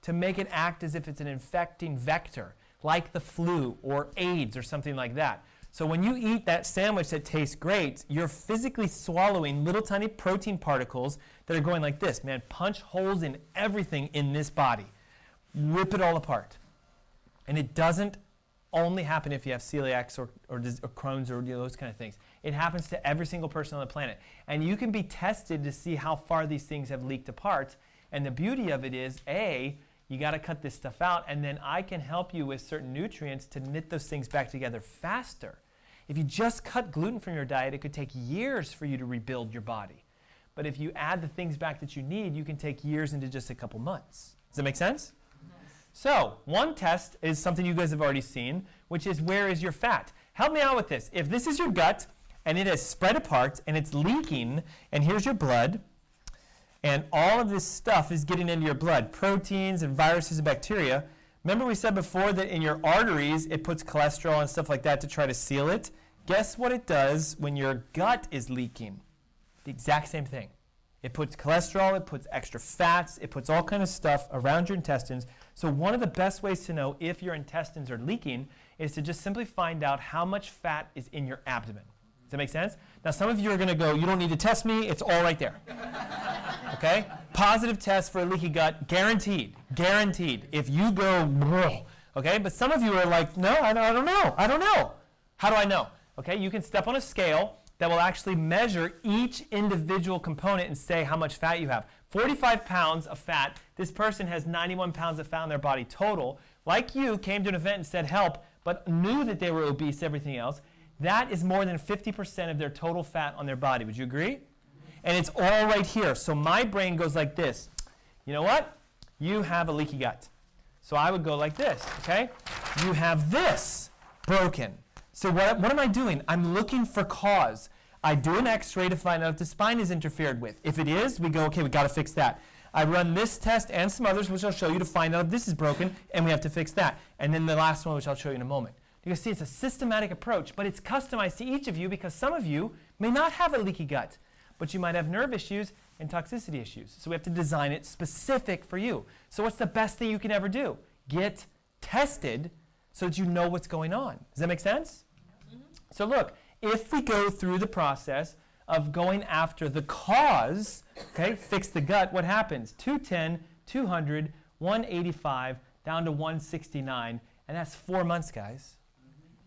to make it act as if it's an infecting vector, like the flu or AIDS or something like that. So when you eat that sandwich that tastes great, you're physically swallowing little tiny protein particles that are going like this, man, punch holes in everything in this body. Rip it all apart. And it doesn't only happen if you have celiacs or Crohn's or those kind of things. It happens to every single person on the planet. And you can be tested to see how far these things have leaked apart. And the beauty of it is, A, you got to cut this stuff out, and then I can help you with certain nutrients to knit those things back together faster. If you just cut gluten from your diet, it could take years for you to rebuild your body. But if you add the things back that you need, you can take years into just a couple months. Does that make sense? Yes. So, one test is something you guys have already seen, which is where is your fat? Help me out with this. If this is your gut, and it has spread apart, and it's leaking, and here's your blood, and all of this stuff is getting into your blood, proteins and viruses and bacteria. Remember we said before that in your arteries, it puts cholesterol and stuff like that to try to seal it? Guess what it does when your gut is leaking? The exact same thing. It puts cholesterol, it puts extra fats, it puts all kind of stuff around your intestines. So one of the best ways to know if your intestines are leaking is to just simply find out how much fat is in your abdomen. Does that make sense? Now, some of you are going to go, you don't need to test me. It's all right there. Okay? Positive test for a leaky gut, guaranteed. Guaranteed. If you go, okay? But some of you are like, no, I don't know. I don't know. How do I know? Okay? You can step on a scale that will actually measure each individual component and say how much fat you have. 45 pounds of fat. This person has 91 pounds of fat in their body total. Like you, came to an event and said help, but knew that they were obese, everything else. That is more than 50% of their total fat on their body. Would you agree? And it's all right here. So my brain goes like this. You know what? You have a leaky gut. So I would go like this, okay? You have this broken. So what am I doing? I'm looking for cause. I do an x-ray to find out if the spine is interfered with. If it is, we go, okay, we got to fix that. I run this test and some others, which I'll show you, to find out if this is broken, and we have to fix that. And then the last one, which I'll show you in a moment. You can see it's a systematic approach, but it's customized to each of you because some of you may not have a leaky gut, but you might have nerve issues and toxicity issues. So we have to design it specific for you. So what's the best thing you can ever do? Get tested so that you know what's going on. Does that make sense? Mm-hmm. So look, if we go through the process of going after the cause, okay, fix the gut, what happens? 210, 200, 185, down to 169, and that's 4 months, guys.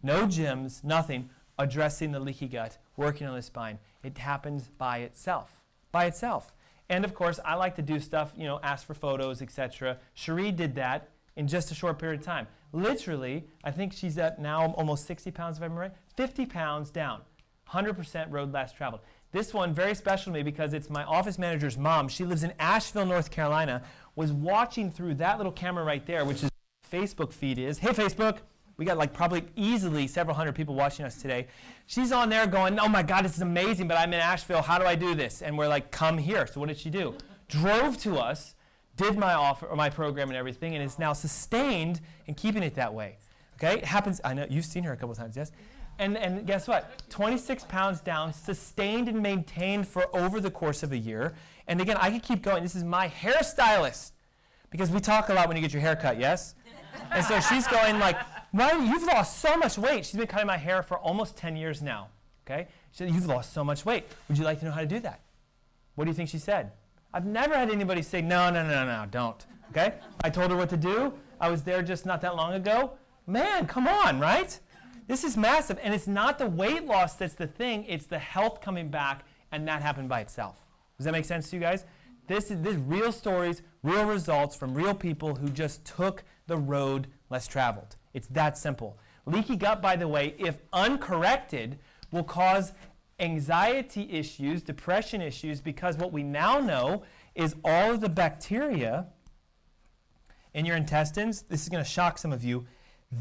No gyms, nothing, addressing the leaky gut, working on the spine. It happens by itself, by itself. And of course, I like to do stuff, you know, ask for photos, etc. Cherie did that in just a short period of time. Literally, I think she's at now almost 60 pounds, if I'm right, 50 pounds down, 100% road less traveled. This one, very special to me because it's my office manager's mom. She lives in Asheville, North Carolina, was watching through that little camera right there, which is Facebook feed is. Hey, Facebook. We got like probably easily several hundred people watching us today. She's on there going, oh my God, this is amazing, but I'm in Asheville. How do I do this? And we're like, come here. So what did she do? Drove to us, did my offer or my program and everything, and is now sustained and keeping it that way. Okay? It happens. I know you've seen her a couple times, yes? And guess what? 26 pounds down, sustained and maintained for over the course of a year. And again, I could keep going. This is my hairstylist, because we talk a lot when you get your hair cut, yes? And so she's going like, Ryan, you've lost so much weight. She's been cutting my hair for almost 10 years now. Okay? She said, you've lost so much weight. Would you like to know how to do that? What do you think she said? I've never had anybody say, no, don't. Okay? I told her what to do. I was there just not that long ago. Man, come on, right? This is massive. And it's not the weight loss that's the thing. It's the health coming back, and that happened by itself. Does that make sense to you guys? This real stories, real results from real people who just took the road less traveled. It's that simple. Leaky gut, by the way, if uncorrected, will cause anxiety issues, depression issues, because what we now know is all of the bacteria in your intestines, this is going to shock some of you,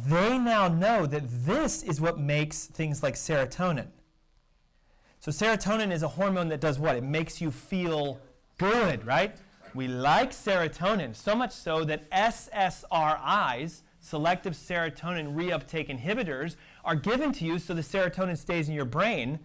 they now know that this is what makes things like serotonin. So serotonin is a hormone that does what? It makes you feel good, right? We like serotonin, so much so that SSRIs, selective serotonin reuptake inhibitors, are given to you so the serotonin stays in your brain.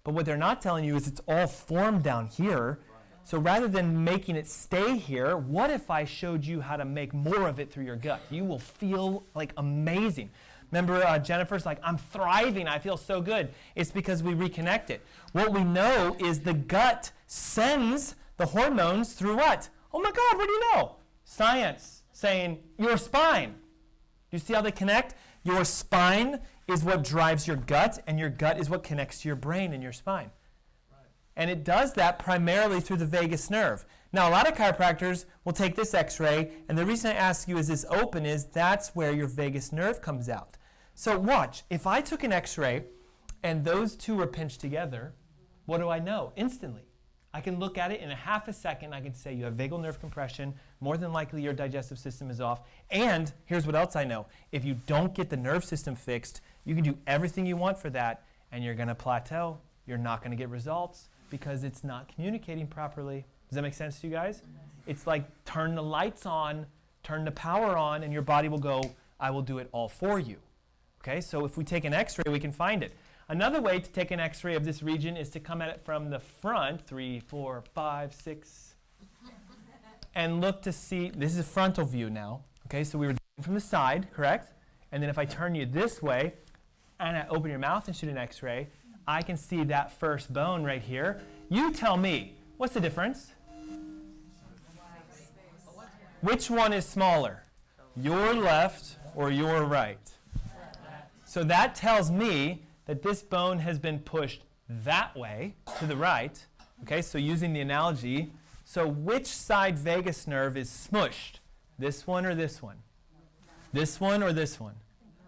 But what they're not telling you is it's all formed down here. So rather than making it stay here, what if I showed you how to make more of it through your gut? You will feel like amazing. Remember Jennifer's like, I'm thriving, I feel so good. It's because we reconnect it. What we know is the gut sends the hormones through what? Oh my God, what do you know? Science saying your spine. Do you see how they connect? Your spine is what drives your gut, and your gut is what connects to your brain and your spine. Right. And it does that primarily through the vagus nerve. Now, a lot of chiropractors will take this x-ray, and the reason I ask you is this open is that's where your vagus nerve comes out. So watch, if I took an x-ray and those two were pinched together, what do I know? Instantly. I can look at it in a half a second. I can say you have vagal nerve compression. More than likely your digestive system is off. And here's what else I know. If you don't get the nerve system fixed, you can do everything you want for that, and you're going to plateau. You're not going to get results because it's not communicating properly. Does that make sense to you guys? It's like turn the lights on, turn the power on, and your body will go, I will do it all for you. Okay, so if we take an x-ray, we can find it. Another way to take an x-ray of this region is to come at it from the front, 3, 4, 5, 6, and look to see, this is a frontal view now. Okay, so we were from the side, correct? And then if I turn you this way, and I open your mouth and shoot an x-ray, I can see that first bone right here. You tell me, what's the difference? Which one is smaller? Your left or your right? So that tells me that this bone has been pushed that way to the right. Okay, so using the analogy, so which side vagus nerve is smushed? This one or this one? This one or this one?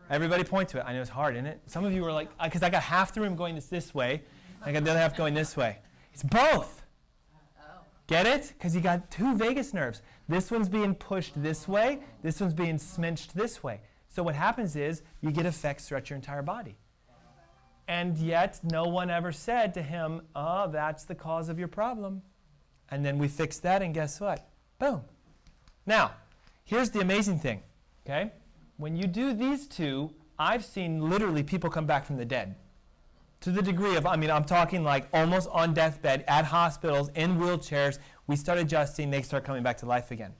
Everybody point to it. I know it's hard, isn't it? Some of you are like, because I got half the room going this way, and I got the other half going this way. It's both. Get it? Because you got two vagus nerves. This one's being pushed this way. This one's being sminched this way. So what happens is you get effects throughout your entire body. And yet no one ever said to him, oh, that's the cause of your problem. And then we fixed that, and guess what? Boom. Now, here's the amazing thing. Okay? When you do these two, I've seen literally people come back from the dead. To the degree of, I'm talking like almost on deathbed, at hospitals, in wheelchairs. We start adjusting, they start coming back to life again.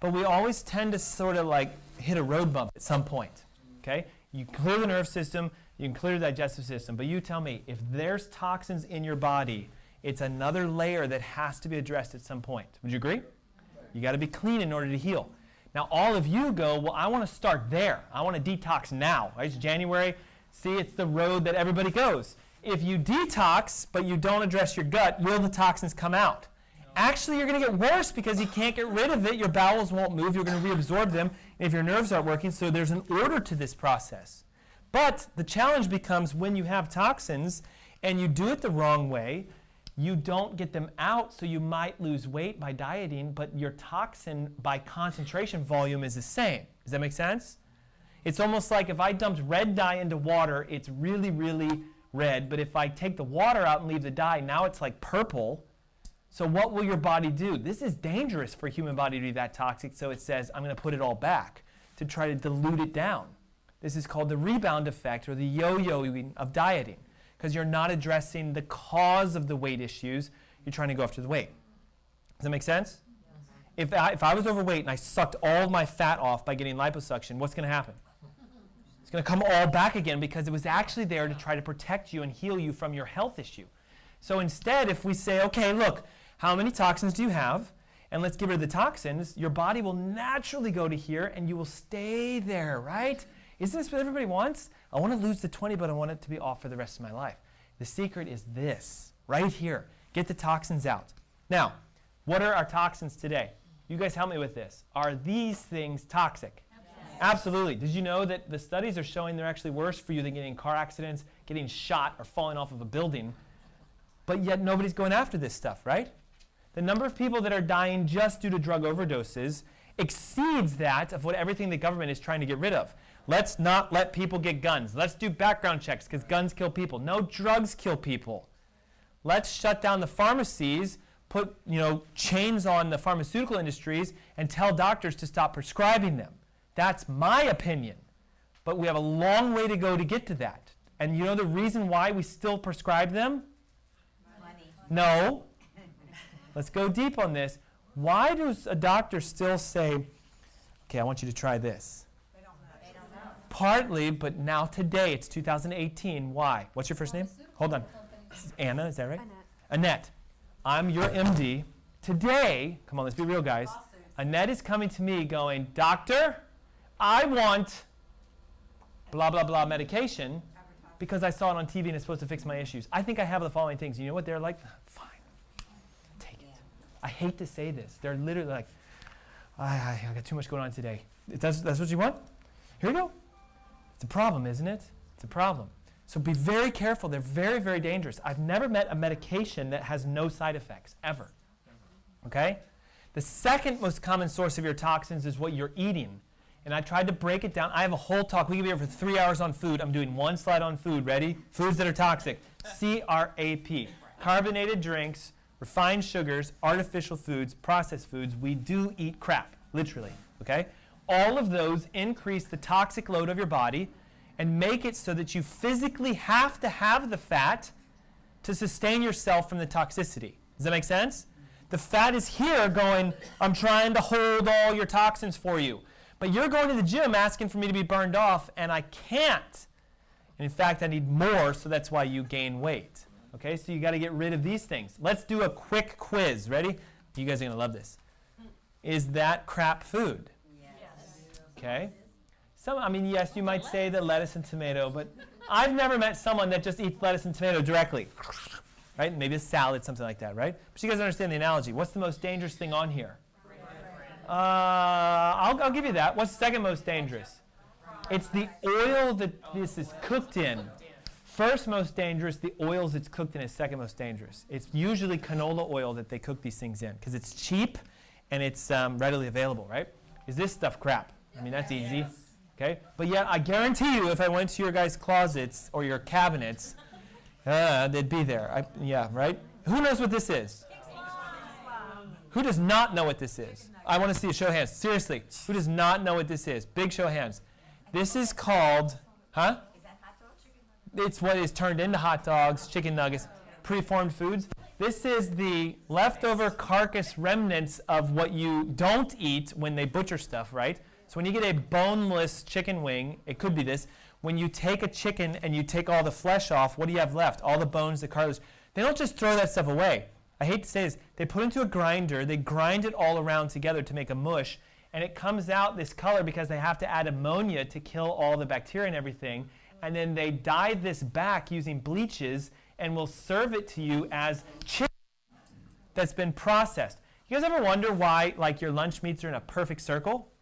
But we always tend to sort of like hit a road bump at some point. Okay? You clear the nerve system, you can clear the digestive system, but you tell me, if there's toxins in your body, it's another layer that has to be addressed at some point. Would you agree? You got to be clean in order to heal. Now, all of you go, well, I want to start there. I want to detox now. Right? It's January. See, it's the road that everybody goes. If you detox, but you don't address your gut, will the toxins come out? Actually, you're going to get worse because you can't get rid of it. Your bowels won't move. You're going to reabsorb them if your nerves aren't working. So there's an order to this process. But the challenge becomes when you have toxins and you do it the wrong way, you don't get them out, so you might lose weight by dieting, but your toxin by concentration volume is the same. Does that make sense? It's almost like if I dumped red dye into water, it's really, really red. But if I take the water out and leave the dye, now it's like purple. So what will your body do? This is dangerous for a human body to be that toxic, so it says, I'm going to put it all back to try to dilute it down. This is called the rebound effect, or the yo-yoing of dieting, because you're not addressing the cause of the weight issues. You're trying to go after the weight. Does that make sense? Yes. If I was overweight and I sucked all of my fat off by getting liposuction, what's going to happen? It's going to come all back again because it was actually there to try to protect you and heal you from your health issue. So instead, if we say, okay, look, how many toxins do you have? And let's get rid of the toxins. Your body will naturally go to here and you will stay there, right? Isn't this what everybody wants? I want to lose the 20, but I want it to be off for the rest of my life. The secret is this, right here. Get the toxins out. Now, what are our toxins today? You guys help me with this. Are these things toxic? Yes. Absolutely. Did you know that the studies are showing they're actually worse for you than getting in car accidents, getting shot, or falling off of a building? But yet nobody's going after this stuff, right? The number of people that are dying just due to drug overdoses exceeds that of what everything the government is trying to get rid of. Let's not let people get guns. Let's do background checks because guns kill people. No, drugs kill people. Let's shut down the pharmacies, put chains on the pharmaceutical industries, and tell doctors to stop prescribing them. That's my opinion. But we have a long way to go to get to that. And you know the reason why we still prescribe them? Money. No. Let's go deep on this. Why does a doctor still say, okay, I want you to try this? They don't know. Partly, but now today, it's 2018. Why? What's your first name? Hold on. This is Anna, is that right? Annette. I'm your MD. Today, come on, let's be real, guys. Annette is coming to me going, Doctor, I want blah, blah, blah medication because I saw it on TV and it's supposed to fix my issues. I think I have the following things. You know what they're like? Fine. Take it. I hate to say this. They're literally like, I got too much going on today. That's what you want? Here you go. It's a problem, isn't it? It's a problem. So be very careful. They're very, very dangerous. I've never met a medication that has no side effects, ever. Okay? The second most common source of your toxins is what you're eating. And I tried to break it down. I have a whole talk. We could be here for 3 hours on food. I'm doing one slide on food. Ready? Foods that are toxic. CRAP. Carbonated drinks, refined sugars, artificial foods, processed foods. We do eat crap, literally. Okay? All of those increase the toxic load of your body and make it so that you physically have to have the fat to sustain yourself from the toxicity. Does that make sense? The fat is here going, I'm trying to hold all your toxins for you. But you're going to the gym asking for me to be burned off, and I can't. And in fact, I need more, so that's why you gain weight. Okay, so you got to get rid of these things. Let's do a quick quiz. Ready? You guys are going to love this. Is that crap food? Yes. Okay. Yes, you might say that lettuce and tomato, but I've never met someone that just eats lettuce and tomato directly. Right? Maybe a salad, something like that, right? But you guys understand the analogy. What's the most dangerous thing on here? I'll give you that. What's the second most dangerous? It's the oil that this is cooked in. First most dangerous, the oils it's cooked in is second most dangerous. It's usually canola oil that they cook these things in because it's cheap and it's readily available, right? Is this stuff crap? I mean, that's easy. Okay? But yet, I guarantee you, if I went to your guys' closets or your cabinets, they'd be there. Right? Who knows what this is? Who does not know what this is? I want to see a show of hands. Seriously, who does not know what this is? Big show of hands. This is called, It's what is turned into hot dogs, chicken nuggets, preformed foods. This is the leftover carcass remnants of what you don't eat when they butcher stuff, right? So when you get a boneless chicken wing, it could be this. When you take a chicken and you take all the flesh off, what do you have left? All the bones, the cartilage. They don't just throw that stuff away. I hate to say this. They put it into a grinder. They grind it all around together to make a mush. And it comes out this color because they have to add ammonia to kill all the bacteria and everything. And then they dye this back using bleaches and will serve it to you as chicken that's been processed. You guys ever wonder why, like, your lunch meats are in a perfect circle?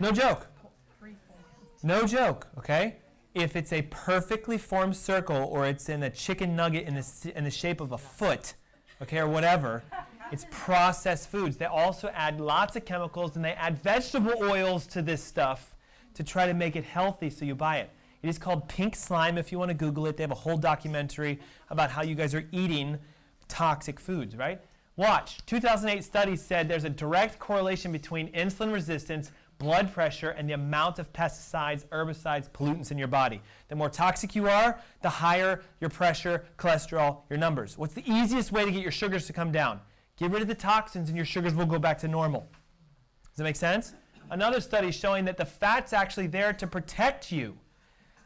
No joke. No joke, okay? If it's a perfectly formed circle or it's in a chicken nugget in the shape of a foot, okay, or whatever, it's processed foods. They also add lots of chemicals and they add vegetable oils to this stuff to try to make it healthy so you buy it. It is called pink slime if you want to Google it. They have a whole documentary about how you guys are eating toxic foods, right? Watch. 2008 study said there's a direct correlation between insulin resistance, blood pressure, and the amount of pesticides, herbicides, pollutants in your body. The more toxic you are, the higher your pressure, cholesterol, your numbers. What's the easiest way to get your sugars to come down? Get rid of the toxins and your sugars will go back to normal. Does that make sense? Another study showing that the fat's actually there to protect you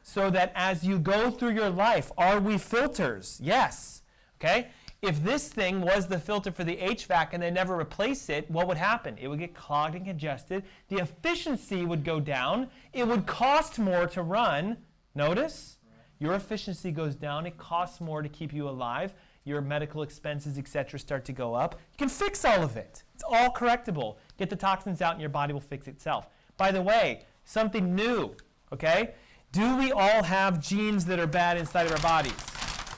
so that as you go through your life, are we filters? Yes. Okay? If this thing was the filter for the HVAC and they never replace it, what would happen? It would get clogged and congested. The efficiency would go down. It would cost more to run. Notice? Your efficiency goes down. It costs more to keep you alive. Your medical expenses, etc., start to go up. You can fix all of it. It's all correctable. Get the toxins out and your body will fix itself. By the way, something new, okay? Do we all have genes that are bad inside of our bodies?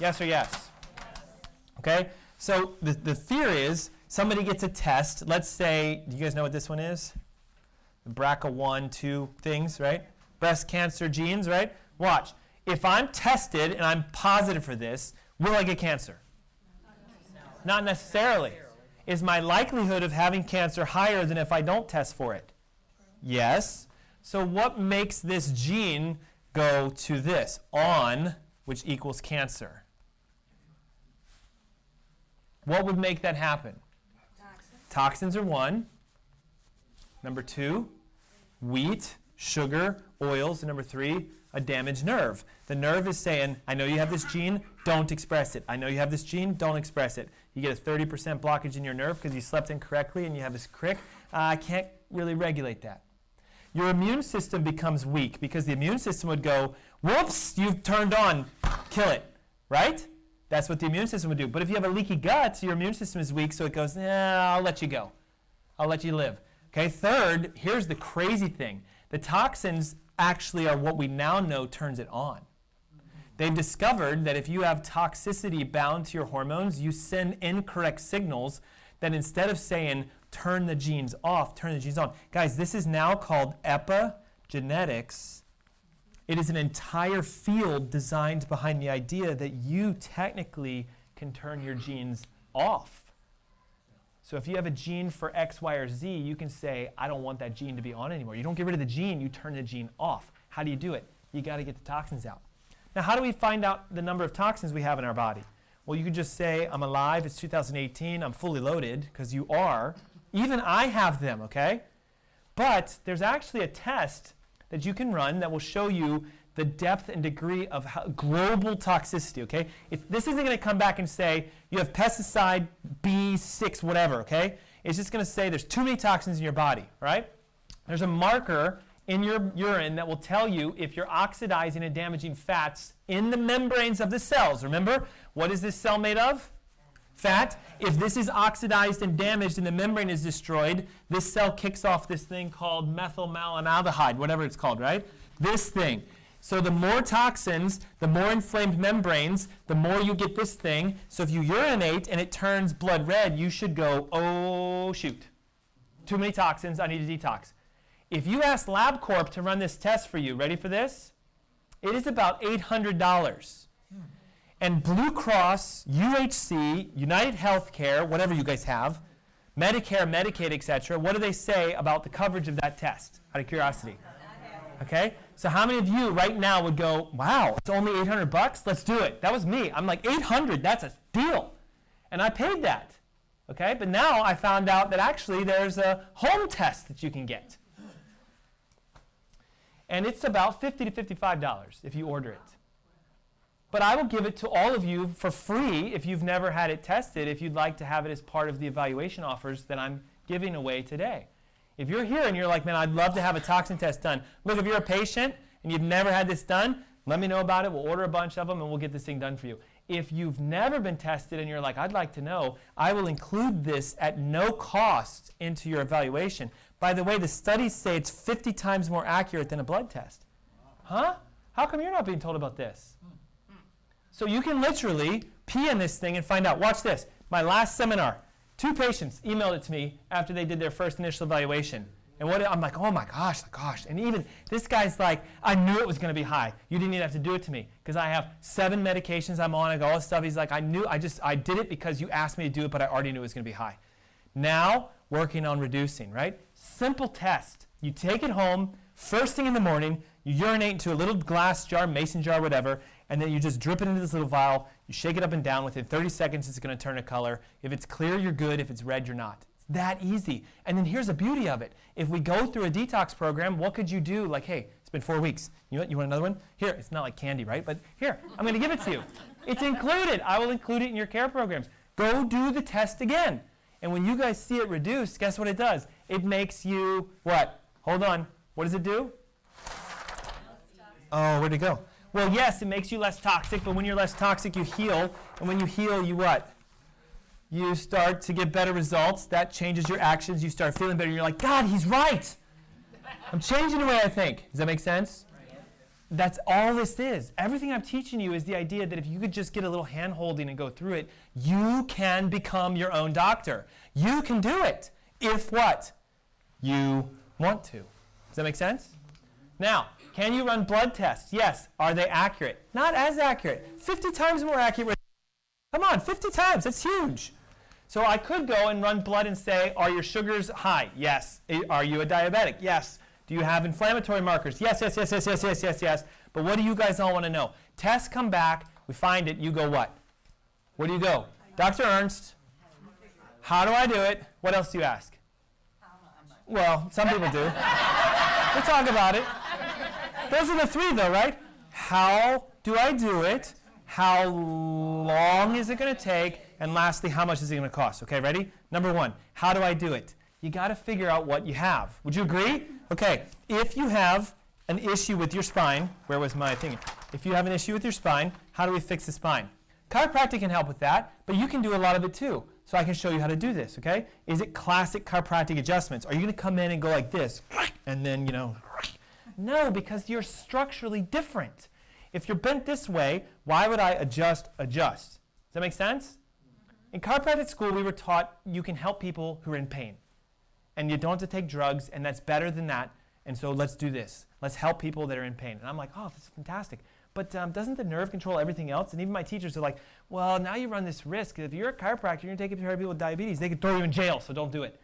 Yes or yes? Okay? So the fear is somebody gets a test. Let's say, do you guys know what this one is? The BRCA1, 2 things, right? Breast cancer genes, right? Watch. If I'm tested and I'm positive for this, will I get cancer? No. Not necessarily. Is my likelihood of having cancer higher than if I don't test for it? Yes. So what makes this gene go to this? On, which equals cancer. What would make that happen? Toxins are one. Number 2, wheat, sugar, oils. And number 3, a damaged nerve. The nerve is saying, I know you have this gene, don't express it. I know you have this gene, don't express it. You get a 30% blockage in your nerve because you slept incorrectly and you have this crick. I can't really regulate that. Your immune system becomes weak because the immune system would go, whoops, you've turned on, kill it, right? That's what the immune system would do. But if you have a leaky gut, your immune system is weak, so it goes, I'll let you go. I'll let you live. Okay, third, here's the crazy thing. The toxins actually are what we now know turns it on. They've discovered that if you have toxicity bound to your hormones, you send incorrect signals that instead of saying, turn the genes off, turn the genes on. Guys, this is now called epigenetics. It is an entire field designed behind the idea that you technically can turn your genes off. So if you have a gene for X, Y, or Z, you can say, I don't want that gene to be on anymore. You don't get rid of the gene, you turn the gene off. How do you do it? You got to get the toxins out. Now, how do we find out the number of toxins we have in our body? Well, you could just say, I'm alive, it's 2018, I'm fully loaded, because you are. Even I have them, okay? But there's actually a test that you can run that will show you the depth and degree of global toxicity, okay? This isn't going to come back and say you have pesticide B6 whatever, okay? It's just going to say there's too many toxins in your body, right? There's a marker in your urine that will tell you if you're oxidizing and damaging fats in the membranes of the cells. Remember, what is this cell made of? Fat. If this is oxidized and damaged and the membrane is destroyed, this cell kicks off this thing called methylmalonaldehyde, whatever it's called, right? This thing. So the more toxins, the more inflamed membranes, the more you get this thing. So if you urinate and it turns blood red, you should go, oh, shoot. Too many toxins, I need a detox. If you ask LabCorp to run this test for you, ready for this? It is about $800. And Blue Cross, UHC, United Healthcare, whatever you guys have, Medicare, Medicaid, etc., what do they say about the coverage of that test, out of curiosity? Okay? So how many of you right now would go, wow, it's only $800? Let's do it. That was me. I'm like, 800, that's a deal. And I paid that. Okay? But now I found out that actually there's a home test that you can get. And it's about $50 to $55 if you order it. But I will give it to all of you for free if you've never had it tested, if you'd like to have it as part of the evaluation offers that I'm giving away today. If you're here and you're like, man, I'd love to have a toxin test done. Look, if you're a patient and you've never had this done, let me know about it. We'll order a bunch of them and we'll get this thing done for you. If you've never been tested and you're like, I'd like to know, I will include this at no cost into your evaluation. By the way, the studies say it's 50 times more accurate than a blood test. Huh? How come you're not being told about this? So you can literally pee in this thing and find out. Watch this. My last seminar, 2 patients emailed it to me after they did their first initial evaluation. And I'm like, oh my gosh. And even this guy's like, I knew it was going to be high. You didn't even have to do it to me because I have 7 medications I'm on. I got all this stuff. He's like, I did it because you asked me to do it, but I already knew it was going to be high. Now, working on reducing, right? Simple test. You take it home, first thing in the morning, you urinate into a little glass jar, mason jar, whatever, and then you just drip it into this little vial. You shake it up and down. Within 30 seconds, it's going to turn a color. If it's clear, you're good. If it's red, you're not. It's that easy. And then here's the beauty of it. If we go through a detox program, what could you do? Like, hey, it's been 4 weeks. You want another one? Here, it's not like candy, right? But here, I'm going to give it to you. It's included. I will include it in your care programs. Go do the test again. And when you guys see it reduced, guess what it does? It makes you what? Hold on. What does it do? Oh, where'd it go? Well, yes, it makes you less toxic, but when you're less toxic, you heal. And when you heal, you what? You start to get better results. That changes your actions. You start feeling better. You're like, God, he's right. I'm changing the way I think. Does that make sense? That's all this is. Everything I'm teaching you is the idea that if you could just get a little hand-holding and go through it, you can become your own doctor. You can do it if what? You want to. Does that make sense? Now, can you run blood tests? Yes. Are they accurate? Not as accurate. 50 times more accurate. Come on, 50 times. That's huge. So I could go and run blood and say, are your sugars high? Yes. Are you a diabetic? Yes. Do you have inflammatory markers? Yes. But what do you guys all want to know? Tests come back. We find it. You go what? Where do you go? Dr. Ernst. How do I do it? What else do you ask? Well, some people do. We'll talk about it. Those are the 3, though, right? How do I do it? How long is it going to take? And lastly, how much is it going to cost? Okay, ready? Number 1, how do I do it? You got to figure out what you have. Would you agree? Okay, if you have an issue with your spine, where was my thing? If you have an issue with your spine, how do we fix the spine? Chiropractic can help with that, but you can do a lot of it too. So I can show you how to do this, okay? Is it classic chiropractic adjustments? Are you going to come in and go like this, and then, No, because you're structurally different. If you're bent this way, why would I adjust? Does that make sense? In chiropractic school, we were taught you can help people who are in pain. And you don't have to take drugs, and that's better than that. And so let's do this. Let's help people that are in pain. And I'm like, oh, this is fantastic. But doesn't the nerve control everything else? And even my teachers are like, well, now you run this risk. If you're a chiropractor, you're going to take care of people with diabetes. They could throw you in jail, so don't do it.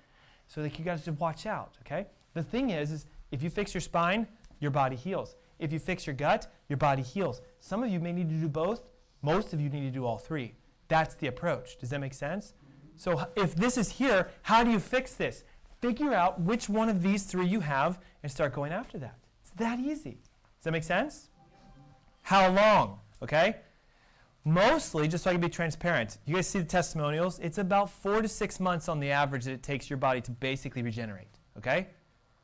So like, you guys should watch out, okay? The thing is if you fix your spine, your body heals. If you fix your gut, your body heals. Some of you may need to do both. Most of you need to do all 3. That's the approach. Does that make sense? So if this is here, how do you fix this? Figure out which one of these 3 you have and start going after that. It's that easy. Does that make sense? How long? Okay? Mostly, just so I can be transparent, you guys see the testimonials? It's about 4 to 6 months on the average that it takes your body to basically regenerate. Okay?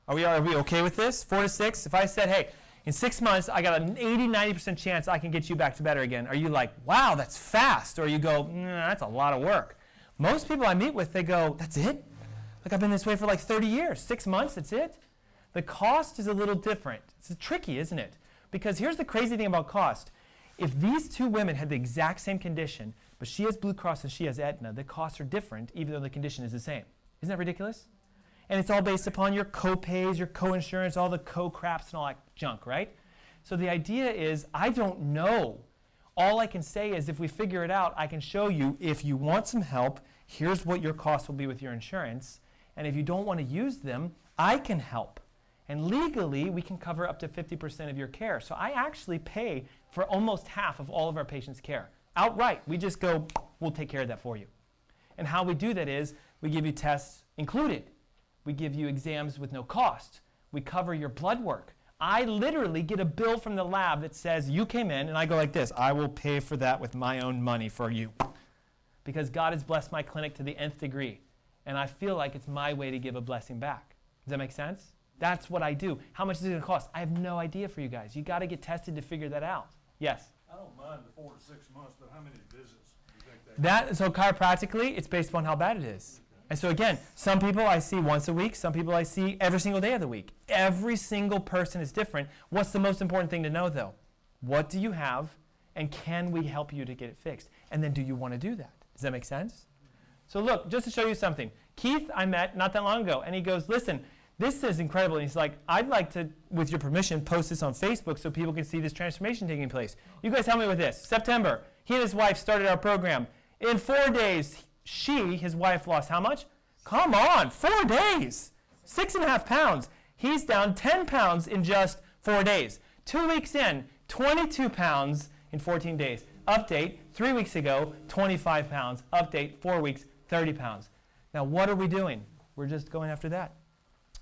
Are we okay with this? 4 to 6? If I said, hey, in 6 months, I got an 80-90% chance I can get you back to better again. Are you like, wow, that's fast? Or you go, nah, that's a lot of work. Most people I meet with, they go, that's it? Like I've been this way for like 30 years. 6 months, that's it? The cost is a little different. It's tricky, isn't it? Because here's the crazy thing about cost. If these two women had the exact same condition, but she has Blue Cross and she has Aetna, the costs are different even though the condition is the same. Isn't that ridiculous? And it's all based upon your co-pays, your co-insurance, all the co-craps and all that junk, right? So the idea is, I don't know. All I can say is if we figure it out, I can show you if you want some help, here's what your cost will be with your insurance. And if you don't want to use them, I can help. And legally, we can cover up to 50% of your care. So I actually pay for almost half of all of our patients' care. Outright, we just go, we'll take care of that for you. And how we do that is, we give you tests included. We give you exams with no cost. We cover your blood work. I literally get a bill from the lab that says, you came in, and I go like this, I will pay for that with my own money for you. Because God has blessed my clinic to the nth degree. And I feel like it's my way to give a blessing back. Does that make sense? That's what I do. How much is it going to cost? I have no idea for you guys. You got to get tested to figure that out. Yes? I don't mind the 4 to 6 months, but how many visits do you think that? So chiropractically, it's based upon how bad it is. And so again, some people I see once a week, some people I see every single day of the week. Every single person is different. What's the most important thing to know though? What do you have and can we help you to get it fixed? And then do you want to do that? Does that make sense? So look, just to show you something. Keith I met not that long ago and he goes, listen, this is incredible. And he's like, I'd like to, with your permission, post this on Facebook so people can see this transformation taking place. You guys help me with this. September, he and his wife started our program. In 4 days, his wife, lost how much? Come on, 4 days. 6.5 pounds. He's down 10 pounds in just 4 days. 2 weeks in, 22 pounds in 14 days. Update, 3 weeks ago, 25 pounds. Update, 4 weeks, 30 pounds. Now, what are we doing? We're just going after that.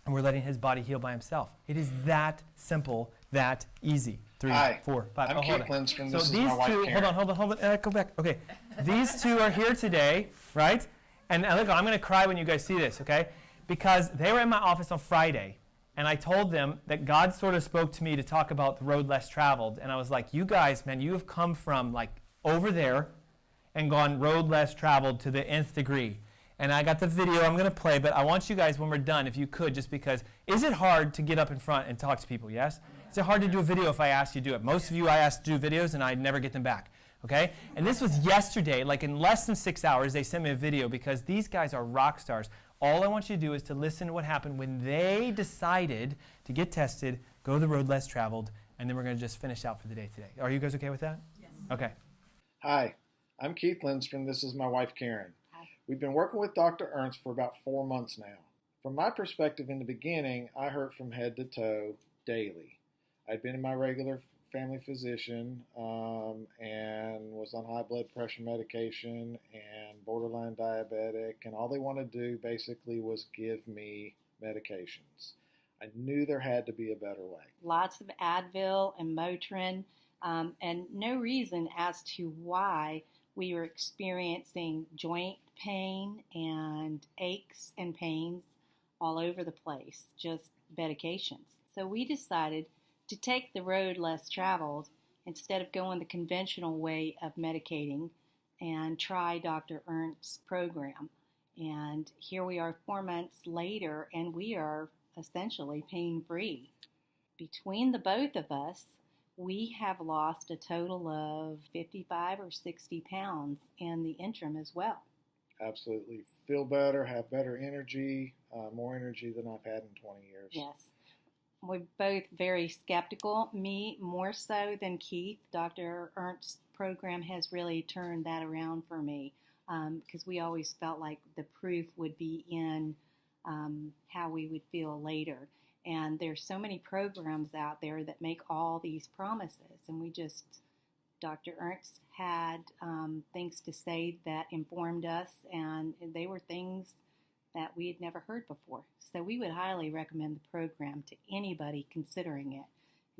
And we're letting his body heal by himself. It is that simple, that easy. 3, Hi, 4, 5. I'm Keith Lindstrom. This is these my wife, two, Karen. hold on. Go back. Okay. These two are here today, right? And look, I'm going to cry when you guys see this, okay? Because they were in my office on Friday, and I told them that God sort of spoke to me to talk about the road less traveled. And I was like, you guys, man, you have come from like over there and gone road less traveled to the nth degree. And I got the video I'm going to play, but I want you guys, when we're done, if you could, just because, is it hard to get up in front and talk to people, yes? Is it hard to do a video if I asked you to do it? Most of you I asked to do videos, and I never get them back, okay? And this was yesterday, like in less than 6 hours, they sent me a video because these guys are rock stars. All I want you to do is to listen to what happened when they decided to get tested, go the road less traveled, and then we're going to just finish out for the day today. Are you guys okay with that? Yes. Okay. Hi, I'm Keith Lindstrom. This is my wife, Karen. We've been working with Dr. Ernst for about 4 months now. From my perspective in the beginning, I hurt from head to toe daily. I'd been in my regular family physician and was on high blood pressure medication and borderline diabetic, and all they wanted to do basically was give me medications. I knew there had to be a better way. Lots of Advil and Motrin, and no reason as to why we were experiencing joint pain and aches and pains all over the place, just medications. So we decided to take the road less traveled instead of going the conventional way of medicating and try Dr. Ernst's program. And here we are 4 months later, and we are essentially pain-free. Between the both of us, we have lost a total of 55 or 60 pounds in the interim as well. Absolutely. Feel better, have better energy, more energy than I've had in 20 years. Yes. We're both very skeptical. Me more so than Keith. Dr. Ernst's program has really turned that around for me because we always felt like the proof would be in how we would feel later. And there's so many programs out there that make all these promises. And Dr. Ernst had things to say that informed us, and they were things that we had never heard before. So we would highly recommend the program to anybody considering it.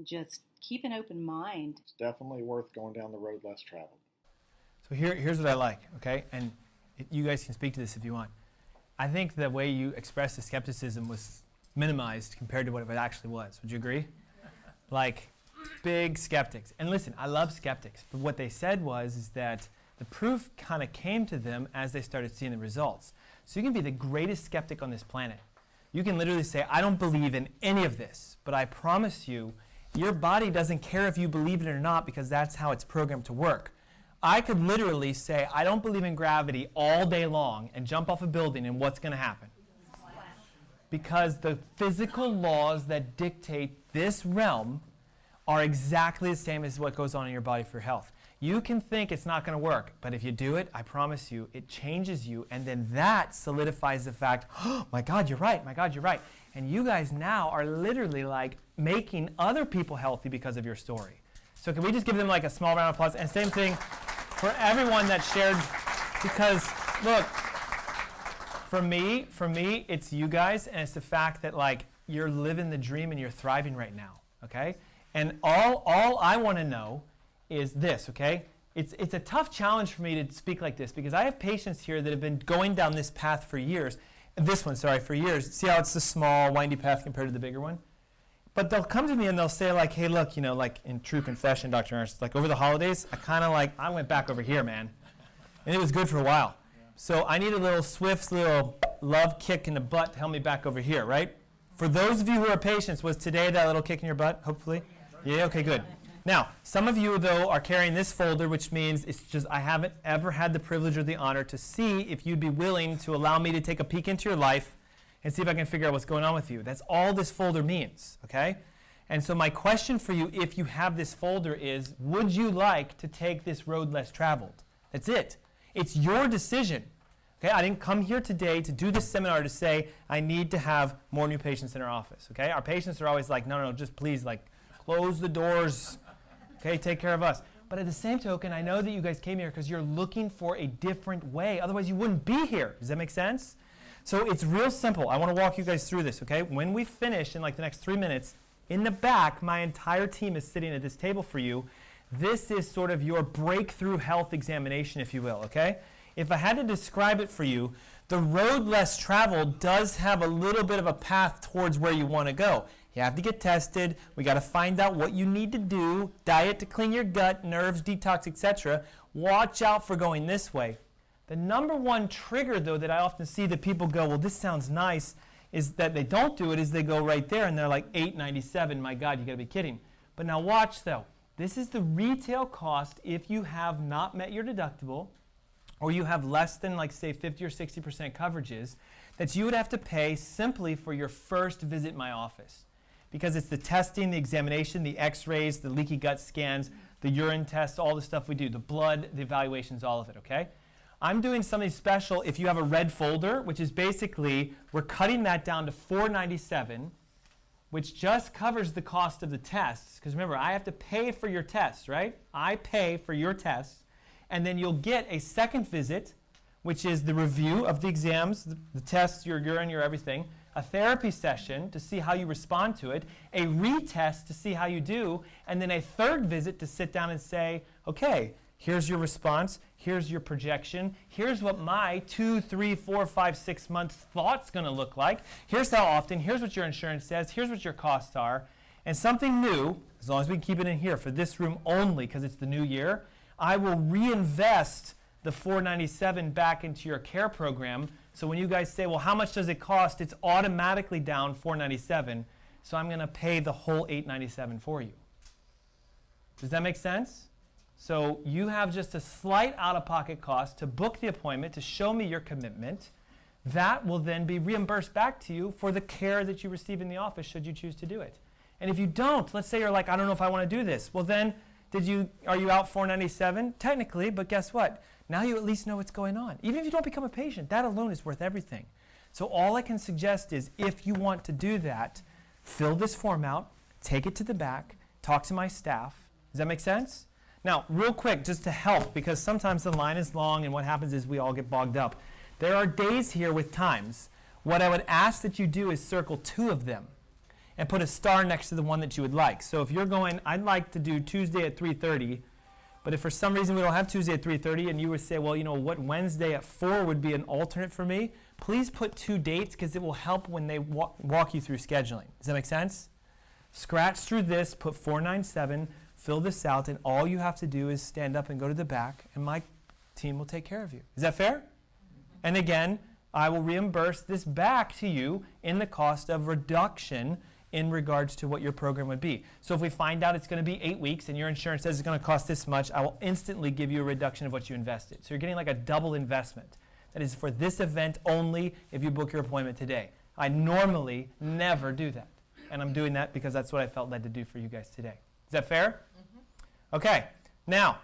just keep an open mind. It's definitely worth going down the road less traveled. So here's what I like, okay? And you guys can speak to this if you want. I think the way you expressed the skepticism was minimized compared to what it actually was. Would you agree? Like, big skeptics. And listen, I love skeptics, but what they said is that the proof kind of came to them as they started seeing the results. So you can be the greatest skeptic on this planet. You can literally say, I don't believe in any of this, but I promise you, your body doesn't care if you believe it or not because that's how it's programmed to work. I could literally say, I don't believe in gravity all day long and jump off a building, and what's going to happen? Because the physical laws that dictate this realm are exactly the same as what goes on in your body for health. You can think it's not going to work, but if you do it, I promise you, it changes you, and then that solidifies the fact, oh my God, you're right, my God, you're right. And you guys now are literally like making other people healthy because of your story. So can we just give them like a small round of applause? And same thing for everyone that shared, because look, for me, it's you guys, and it's the fact that like you're living the dream and you're thriving right now, okay? And all I want to know is this, okay? It's a tough challenge for me to speak like this because I have patients here that have been going down this path for years. For years. See how it's the small, windy path compared to the bigger one? But they'll come to me and they'll say like, hey, look, like in true confession, Dr. Ernst, like over the holidays, I went back over here, man. And it was good for a while. So I need a little swift little love kick in the butt to help me back over here, right? For those of you who are patients, was today that little kick in your butt, hopefully? Yeah, okay, good. Now, some of you, though, are carrying this folder, which means it's just I haven't ever had the privilege or the honor to see if you'd be willing to allow me to take a peek into your life and see if I can figure out what's going on with you. That's all this folder means, okay? And so my question for you, if you have this folder, is would you like to take this road less traveled? That's it. It's your decision. Okay, I didn't come here today to do this seminar to say I need to have more new patients in our office. Okay, our patients are always like, no, just please, like, close the doors. Okay, take care of us. But at the same token, I know that you guys came here because you're looking for a different way. Otherwise, you wouldn't be here. Does that make sense? So it's real simple. I want to walk you guys through this. Okay, when we finish in like the next 3 minutes, in the back, my entire team is sitting at this table for you. This is sort of your breakthrough health examination, if you will. Okay. If I had to describe it for you, the road less traveled does have a little bit of a path towards where you want to go. You have to get tested. We got to find out what you need to do, diet to clean your gut, nerves, detox, etc. Watch out for going this way. The number one trigger, though, that I often see that people go, well, this sounds nice, is that they don't do it, is they go right there and they're like $8.97. My God, you got to be kidding. But now watch, though. This is the retail cost if you have not met your deductible, or you have less than, like, say, 50 or 60% coverages, that you would have to pay simply for your first visit in my office. Because it's the testing, the examination, the x-rays, the leaky gut scans, the urine tests, all the stuff we do, the blood, the evaluations, all of it, okay? I'm doing something special if you have a red folder, which is basically, we're cutting that down to $4.97, which just covers the cost of the tests. Because remember, I have to pay for your tests, right? I pay for your tests. And then you'll get a second visit, which is the review of the exams, the tests, your urine, your everything, a therapy session to see how you respond to it, a retest to see how you do, and then a third visit to sit down and say, okay, here's your response, here's your projection, here's what my 2, 3, 4, 5, 6 months thought's going to look like, here's how often, here's what your insurance says, here's what your costs are, and something new, as long as we can keep it in here for this room only because it's the new year, I will reinvest the $4.97 back into your care program. So when you guys say, well, how much does it cost? It's automatically down $4.97. So I'm going to pay the whole $8.97 for you. Does that make sense? So you have just a slight out-of-pocket cost to book the appointment, to show me your commitment. That will then be reimbursed back to you for the care that you receive in the office should you choose to do it. And if you don't, let's say you're like, I don't know if I want to do this. Well, then are you out $4.97? Technically, but guess what? Now you at least know what's going on. Even if you don't become a patient, that alone is worth everything. So all I can suggest is if you want to do that, fill this form out, take it to the back, talk to my staff. Does that make sense? Now, real quick, just to help, because sometimes the line is long and what happens is we all get bogged up. There are days here with times. What I would ask that you do is circle 2 of them. and put a star next to the one that you would like. So if you're going, I'd like to do Tuesday at 3:30, but if for some reason we don't have Tuesday at 3:30 and you would say, well, you know what, Wednesday at 4 would be an alternate for me, please put 2 dates because it will help when they walk you through scheduling. Does that make sense? Scratch through this, put 497, fill this out, and all you have to do is stand up and go to the back, and my team will take care of you. Is that fair? And again, I will reimburse this back to you in the cost of reduction in regards to what your program would be. So if we find out it's going to be 8 weeks and your insurance says it's going to cost this much, I will instantly give you a reduction of what you invested. So you're getting like a double investment. That is for this event only if you book your appointment today. I normally never do that. And I'm doing that because that's what I felt led to do for you guys today. Is that fair? Mm-hmm. Okay. Now,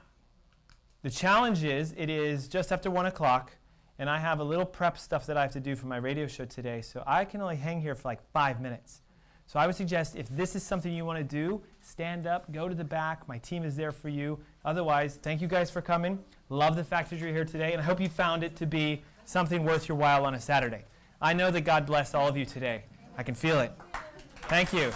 the challenge is, it is just after 1 o'clock, and I have a little prep stuff that I have to do for my radio show today, so I can only hang here for like 5 minutes. So I would suggest if this is something you want to do, stand up, go to the back. My team is there for you. Otherwise, thank you guys for coming. Love the fact that you're here today, and I hope you found it to be something worth your while on a Saturday. I know that God blessed all of you today. I can feel it. Thank you.